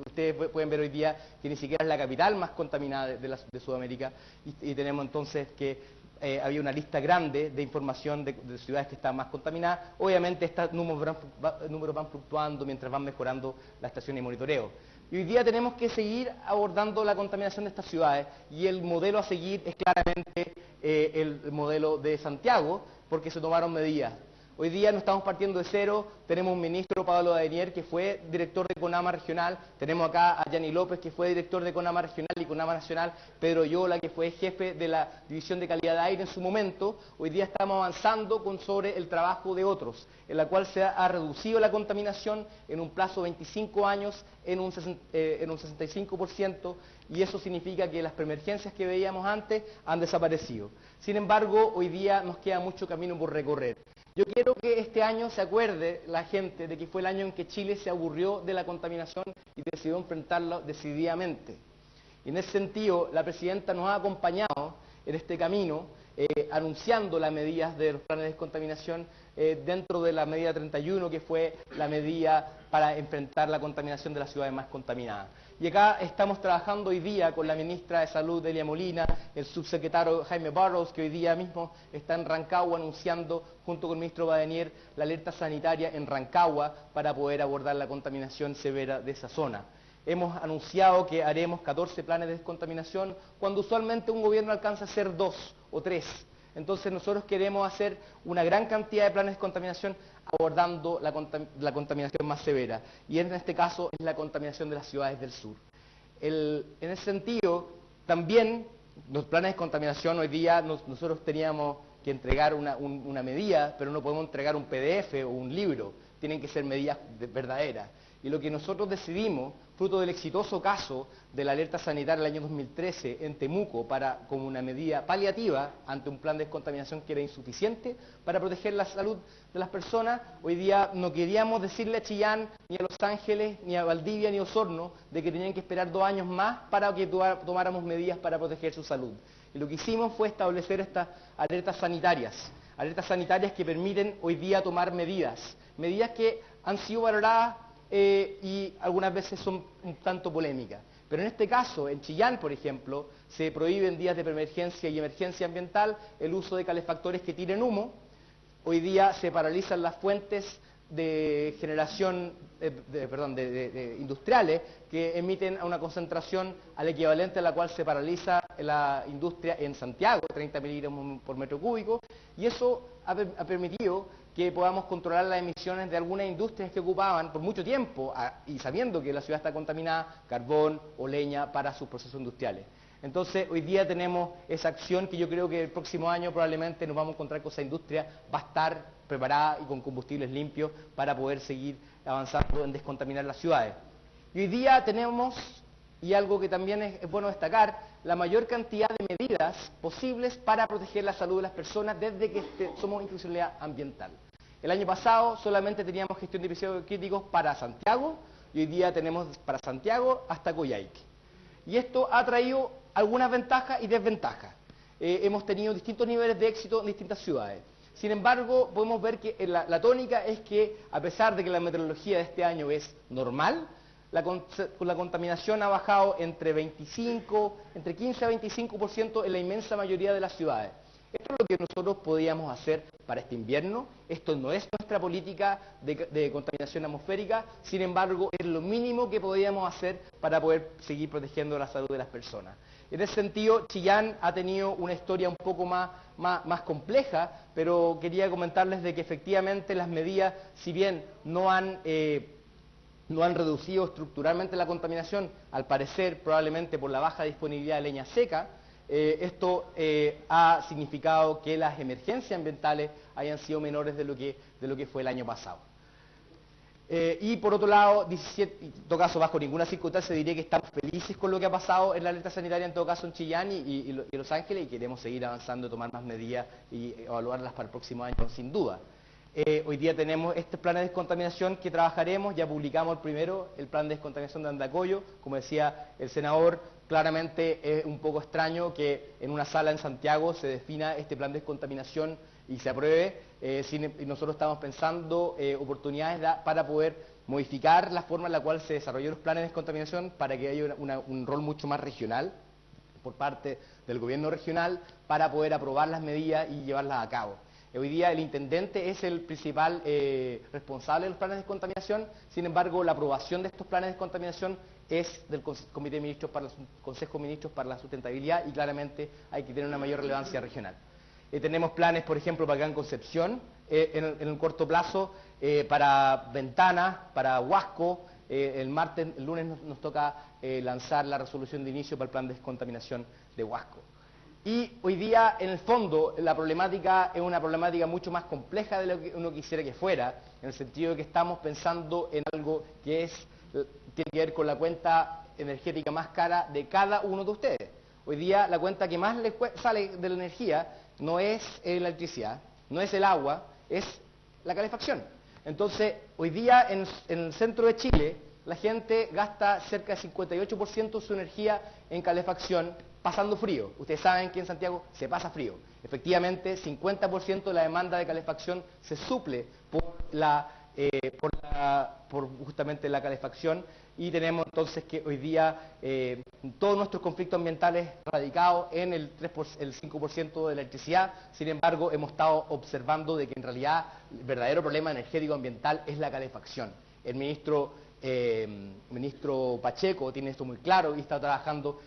Ustedes pueden ver hoy día que ni siquiera es la capital más contaminada de Sudamérica, y tenemos entonces que había una lista grande de información de ciudades que estaban más contaminadas. Obviamente estos números van fluctuando mientras van mejorando las estaciones de monitoreo. Y hoy día tenemos que seguir abordando la contaminación de estas ciudades, y el modelo a seguir es claramente el modelo de Santiago, porque se tomaron medidas. Hoy día no estamos partiendo de cero, tenemos un ministro, Pablo Adenier, que fue director de CONAMA Regional, tenemos acá a Yanni López, que fue director de CONAMA Regional y CONAMA Nacional, Pedro Yola, que fue jefe de la División de Calidad de Aire en su momento. Hoy día estamos avanzando sobre el trabajo de otros, en la cual se ha reducido la contaminación en un plazo de 25 años en un 65%, y eso significa que las preemergencias que veíamos antes han desaparecido. Sin embargo, hoy día nos queda mucho camino por recorrer. Yo quiero que este año se acuerde la gente de que fue el año en que Chile se aburrió de la contaminación y decidió enfrentarla decididamente. Y en ese sentido, la presidenta nos ha acompañado en este camino, anunciando las medidas de los planes de descontaminación dentro de la medida 31, que fue la medida para enfrentar la contaminación de las ciudades más contaminadas. Y acá estamos trabajando hoy día con la ministra de Salud, Delia Molina, el subsecretario Jaime Barros, que hoy día mismo está en Rancagua anunciando, junto con el ministro Badenier, la alerta sanitaria en Rancagua para poder abordar la contaminación severa de esa zona. Hemos anunciado que haremos 14 planes de descontaminación, cuando usualmente un gobierno alcanza a hacer 2 o 3. Entonces nosotros queremos hacer una gran cantidad de planes de descontaminación abordando la contaminación más severa, y en este caso es la contaminación de las ciudades del sur. En ese sentido, también los planes de descontaminación hoy día nosotros teníamos que entregar una medida, pero no podemos entregar un PDF o un libro, tienen que ser medidas verdaderas. Y lo que nosotros decidimos, fruto del exitoso caso de la alerta sanitaria del año 2013 en Temuco, como una medida paliativa ante un plan de descontaminación que era insuficiente para proteger la salud de las personas, hoy día no queríamos decirle a Chillán, ni a Los Ángeles, ni a Valdivia, ni a Osorno, de que tenían que esperar 2 años más para que tomáramos medidas para proteger su salud. Y lo que hicimos fue establecer estas alertas sanitarias que permiten hoy día tomar medidas que han sido valoradas y algunas veces son un tanto polémicas. Pero en este caso, en Chillán, por ejemplo, se prohíbe en días de preemergencia y emergencia ambiental el uso de calefactores que tiren humo. Hoy día se paralizan las fuentes de generación, industriales, que emiten a una concentración al equivalente a la cual se paraliza la industria en Santiago, 30 miligramos por metro cúbico, y eso ha permitido que podamos controlar las emisiones de algunas industrias que ocupaban por mucho tiempo, y sabiendo que la ciudad está contaminada, carbón o leña para sus procesos industriales. Entonces, hoy día tenemos esa acción que yo creo que el próximo año probablemente nos vamos a encontrar con esa industria, va a estar preparada y con combustibles limpios para poder seguir avanzando en descontaminar las ciudades. Y hoy día tenemos, y algo que también es bueno destacar, la mayor cantidad de medidas posibles para proteger la salud de las personas desde que somos inclusividad ambiental. El año pasado solamente teníamos gestión de episodios críticos para Santiago, y hoy día tenemos para Santiago hasta Coyhaique. Y esto ha traído algunas ventajas y desventajas. Hemos tenido distintos niveles de éxito en distintas ciudades. Sin embargo, podemos ver que la tónica es que, a pesar de que la meteorología de este año es normal, la contaminación ha bajado entre 15 a 25% en la inmensa mayoría de las ciudades. Esto es lo que nosotros podíamos hacer para este invierno. Esto no es nuestra política de contaminación atmosférica, sin embargo, es lo mínimo que podíamos hacer para poder seguir protegiendo la salud de las personas. En ese sentido, Chillán ha tenido una historia un poco más compleja, pero quería comentarles de que efectivamente las medidas, si bien no han reducido estructuralmente la contaminación, al parecer probablemente por la baja disponibilidad de leña seca, esto ha significado que las emergencias ambientales hayan sido menores de lo que fue el año pasado. Y por otro lado, en todo caso, bajo ninguna circunstancia diría que estamos felices con lo que ha pasado en la alerta sanitaria, en todo caso en Chillán y Los Ángeles, y queremos seguir avanzando, tomar más medidas y evaluarlas para el próximo año, sin duda. Hoy día tenemos este plan de descontaminación que trabajaremos, ya publicamos el primero, el plan de descontaminación de Andacollo. Como decía el senador, claramente es un poco extraño que en una sala en Santiago se defina este plan de descontaminación y se apruebe. Y nosotros estamos pensando oportunidades para poder modificar la forma en la cual se desarrolló los planes de descontaminación para que haya un rol mucho más regional por parte del gobierno regional para poder aprobar las medidas y llevarlas a cabo. Hoy día el intendente es el principal responsable de los planes de descontaminación, sin embargo la aprobación de estos planes de descontaminación es del Comité de Ministros para el Consejo de Ministros para la Sustentabilidad y claramente hay que tener una mayor relevancia regional. Tenemos planes, por ejemplo, para acá en Concepción, en el corto plazo, para Ventana, para Huasco. El lunes nos toca lanzar la resolución de inicio para el plan de descontaminación de Huasco. Y hoy día, en el fondo, la problemática es una problemática mucho más compleja de lo que uno quisiera que fuera, en el sentido de que estamos pensando en algo que tiene que ver con la cuenta energética más cara de cada uno de ustedes. Hoy día la cuenta que más les sale de la energía no es la electricidad, no es el agua, es la calefacción. Entonces, hoy día en el centro de Chile, la gente gasta cerca del 58% de su energía en calefacción pasando frío. Ustedes saben que en Santiago se pasa frío. Efectivamente, 50% de la demanda de calefacción se suple por justamente la calefacción y tenemos entonces que hoy día todos nuestros conflictos ambientales radicados en el 5% de electricidad. Sin embargo, hemos estado observando de que en realidad el verdadero problema energético ambiental es la calefacción. El ministro Pacheco tiene esto muy claro y está trabajando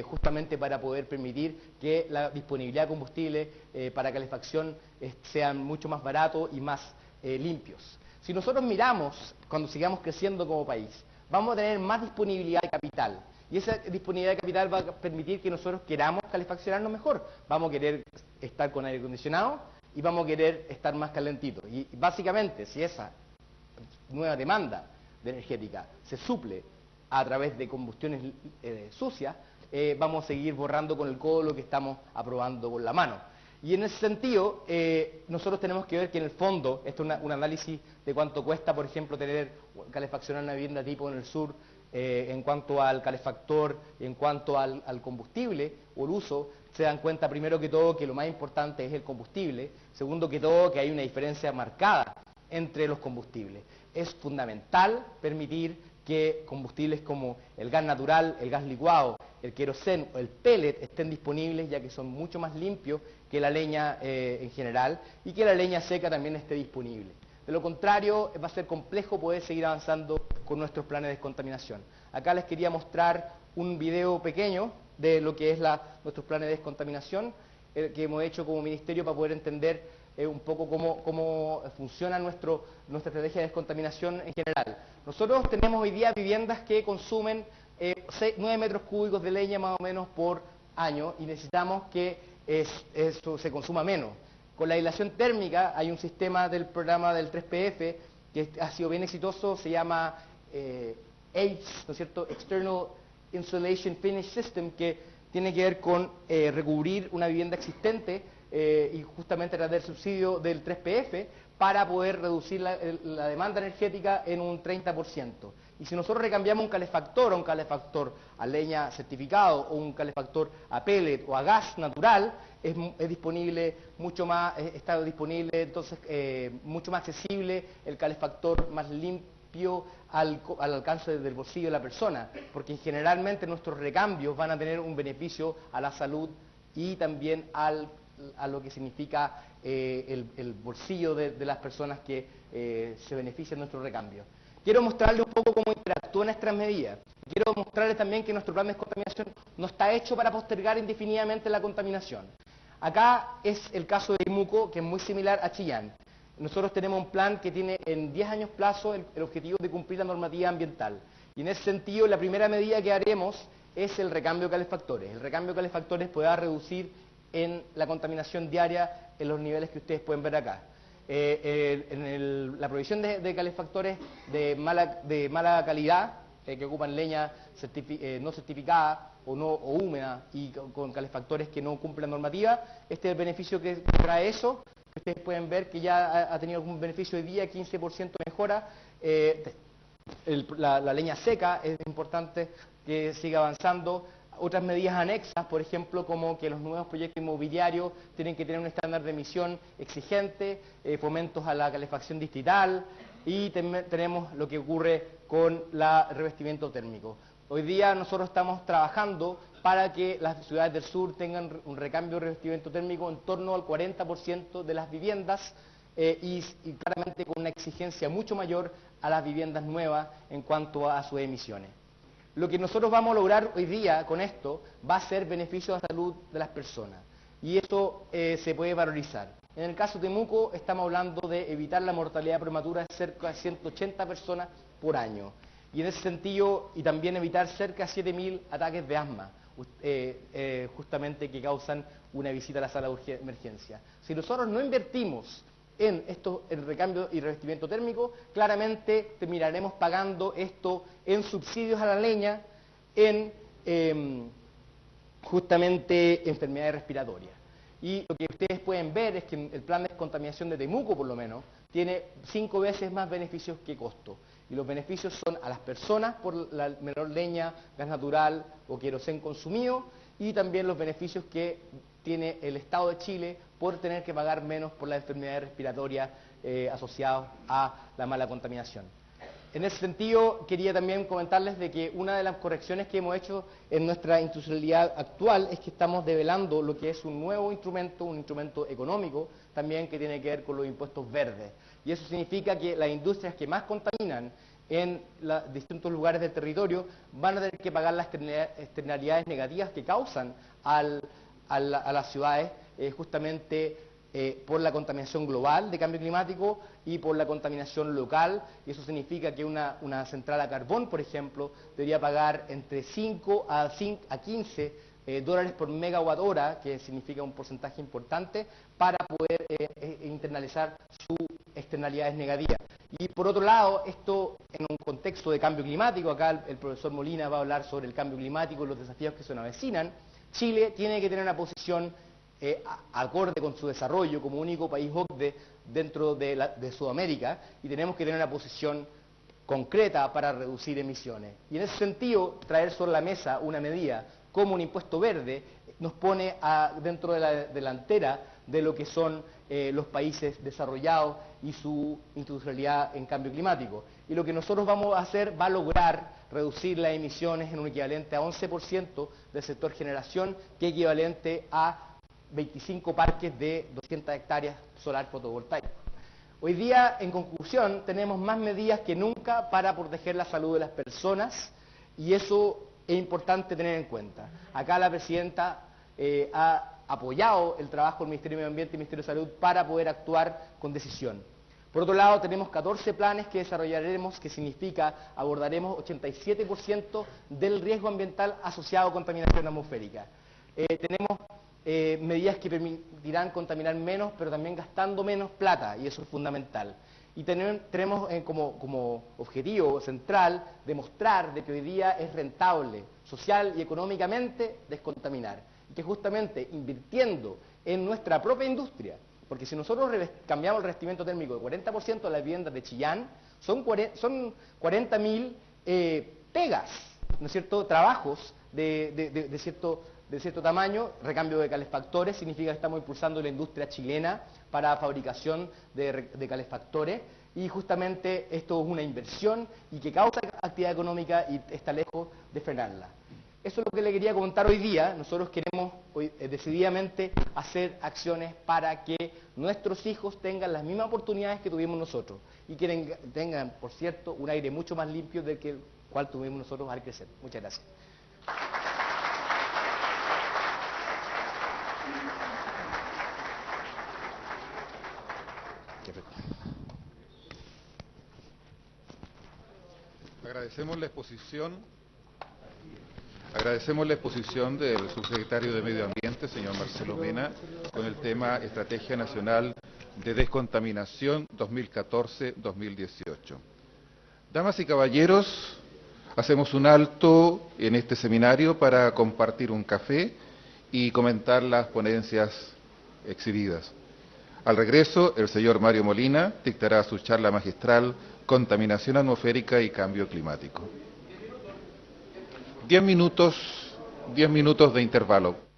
justamente para poder permitir que la disponibilidad de combustible para calefacción sean mucho más baratos y más limpios. Si nosotros miramos, cuando sigamos creciendo como país, vamos a tener más disponibilidad de capital. Y esa disponibilidad de capital va a permitir que nosotros queramos calefaccionarnos mejor. Vamos a querer estar con aire acondicionado y vamos a querer estar más calentitos. Y básicamente, si esa nueva demanda de energética se suple a través de combustiones sucias, vamos a seguir borrando con el codo lo que estamos aprobando con la mano. Y en ese sentido, nosotros tenemos que ver que en el fondo, esto es un análisis de cuánto cuesta, por ejemplo, tener calefaccionar una vivienda tipo en el sur, en cuanto al calefactor, en cuanto al combustible o el uso, se dan cuenta primero que todo que lo más importante es el combustible, segundo que todo que hay una diferencia marcada entre los combustibles. Es fundamental permitir que combustibles como el gas natural, el gas licuado, el queroseno o el pellet estén disponibles, ya que son mucho más limpios que la leña en general, y que la leña seca también esté disponible. De lo contrario, va a ser complejo poder seguir avanzando con nuestros planes de descontaminación. Acá les quería mostrar un video pequeño de lo que es nuestros planes de descontaminación que hemos hecho como ministerio para poder entender un poco cómo funciona nuestra estrategia de descontaminación en general. Nosotros tenemos hoy día viviendas que consumen 9 metros cúbicos de leña más o menos por año y necesitamos que eso se consuma menos. Con la aislación térmica hay un sistema del programa del 3PF que ha sido bien exitoso, se llama ACE, ¿no es cierto? External Insulation Finish System, que tiene que ver con recubrir una vivienda existente y justamente tras del subsidio del 3PF para poder reducir la demanda energética en un 30%. Y si nosotros recambiamos un calefactor a leña certificado o un calefactor a pellet o a gas natural, es disponible mucho más, está disponible entonces mucho más accesible el calefactor más limpio al alcance del bolsillo de la persona, porque generalmente nuestros recambios van a tener un beneficio a la salud y también a lo que significa el bolsillo de las personas que se benefician de nuestro recambio. Quiero mostrarles un poco cómo interactúan nuestras medidas. Quiero mostrarles también que nuestro plan de descontaminación no está hecho para postergar indefinidamente la contaminación. Acá es el caso de Temuco, que es muy similar a Chillán. Nosotros tenemos un plan que tiene en 10 años plazo el objetivo de cumplir la normativa ambiental. Y en ese sentido, la primera medida que haremos es el recambio de calefactores. El recambio de calefactores podrá reducir en la contaminación diaria en los niveles que ustedes pueden ver acá. La provisión de calefactores de mala calidad, que ocupan leña no certificada o húmeda y con calefactores que no cumplen la normativa, este es el beneficio que trae eso. que ustedes pueden ver que ya ha tenido algún beneficio hoy día, 15% mejora. La leña seca es importante que siga avanzando. Otras medidas anexas, por ejemplo, como que los nuevos proyectos inmobiliarios tienen que tener un estándar de emisión exigente, fomentos a la calefacción distrital, y tenemos lo que ocurre con el revestimiento térmico. Hoy día nosotros estamos trabajando para que las ciudades del sur tengan un recambio de revestimiento térmico en torno al 40% de las viviendas, y claramente con una exigencia mucho mayor a las viviendas nuevas en cuanto a sus emisiones. Lo que nosotros vamos a lograr hoy día con esto va a ser beneficio a la salud de las personas, y eso se puede valorizar. En el caso de Temuco estamos hablando de evitar la mortalidad prematura de cerca de 180 personas por año, y en ese sentido, y también evitar cerca de 7.000 ataques de asma, justamente que causan una visita a la sala de emergencia. Si nosotros no invertimos en recambio y revestimiento térmico, claramente terminaremos pagando esto en subsidios a la leña, en justamente enfermedades respiratorias. Y lo que ustedes pueden ver es que el plan de descontaminación de Temuco, por lo menos, tiene 5 veces más beneficios que costo. Y los beneficios son a las personas por la menor leña, gas natural o querosén consumido, y también los beneficios que tiene el Estado de Chile por tener que pagar menos por las enfermedades respiratorias asociadas a la mala contaminación. En ese sentido, quería también comentarles de que una de las correcciones que hemos hecho en nuestra institucionalidad actual es que estamos develando lo que es un nuevo instrumento, un instrumento económico, también que tiene que ver con los impuestos verdes. Y eso significa que las industrias que más contaminan en distintos lugares del territorio van a tener que pagar las externalidades negativas que causan a las ciudades, justamente por la contaminación global de cambio climático y por la contaminación local, y eso significa que una central a carbón, por ejemplo, debería pagar entre 5 a 15 dólares por megawatt hora, que significa un porcentaje importante, para poder internalizar sus externalidades negativas. Y por otro lado, esto en un contexto de cambio climático, acá el profesor Molina va a hablar sobre el cambio climático y los desafíos que se nos avecinan. Chile tiene que tener una posición acorde con su desarrollo como único país OCDE dentro de Sudamérica, y tenemos que tener una posición concreta para reducir emisiones. Y en ese sentido, traer sobre la mesa una medida como un impuesto verde nos pone dentro de la delantera de lo que son los países desarrollados y su institucionalidad en cambio climático. Y lo que nosotros vamos a hacer va a lograr reducir las emisiones en un equivalente a 11% del sector generación, que es equivalente a 25 parques de 200 hectáreas solar fotovoltaico. Hoy día, en conclusión, tenemos más medidas que nunca para proteger la salud de las personas, y eso es importante tener en cuenta. Acá la presidenta ha apoyado el trabajo del Ministerio de Medio Ambiente y Ministerio de Salud para poder actuar con decisión. Por otro lado, tenemos 14 planes que desarrollaremos, que significa abordaremos 87% del riesgo ambiental asociado a contaminación atmosférica. Tenemos medidas que permitirán contaminar menos, pero también gastando menos plata, y eso es fundamental. Y tenemos como objetivo central demostrar de que hoy día es rentable, social y económicamente descontaminar. Y que justamente invirtiendo en nuestra propia industria, porque si nosotros cambiamos el revestimiento térmico de 40% de las viviendas de Chillán, son 40.000 pegas, ¿no es cierto?, trabajos de cierto tamaño. Recambio de calefactores significa que estamos impulsando la industria chilena para fabricación de calefactores, y justamente esto es una inversión y que causa actividad económica y está lejos de frenarla. Eso es lo que le quería comentar hoy día. Nosotros queremos decididamente hacer acciones para que nuestros hijos tengan las mismas oportunidades que tuvimos nosotros, y que tengan, por cierto, un aire mucho más limpio del que el cual tuvimos nosotros al crecer. Muchas gracias. Agradecemos la exposición del subsecretario de Medio Ambiente, señor Marcelo Mena, con el tema Estrategia Nacional de Descontaminación 2014-2018. Damas y caballeros, hacemos un alto en este seminario para compartir un café y comentar las ponencias exhibidas. Al regreso, el señor Mario Molina dictará su charla magistral Contaminación atmosférica y cambio climático. 10 minutos de intervalo.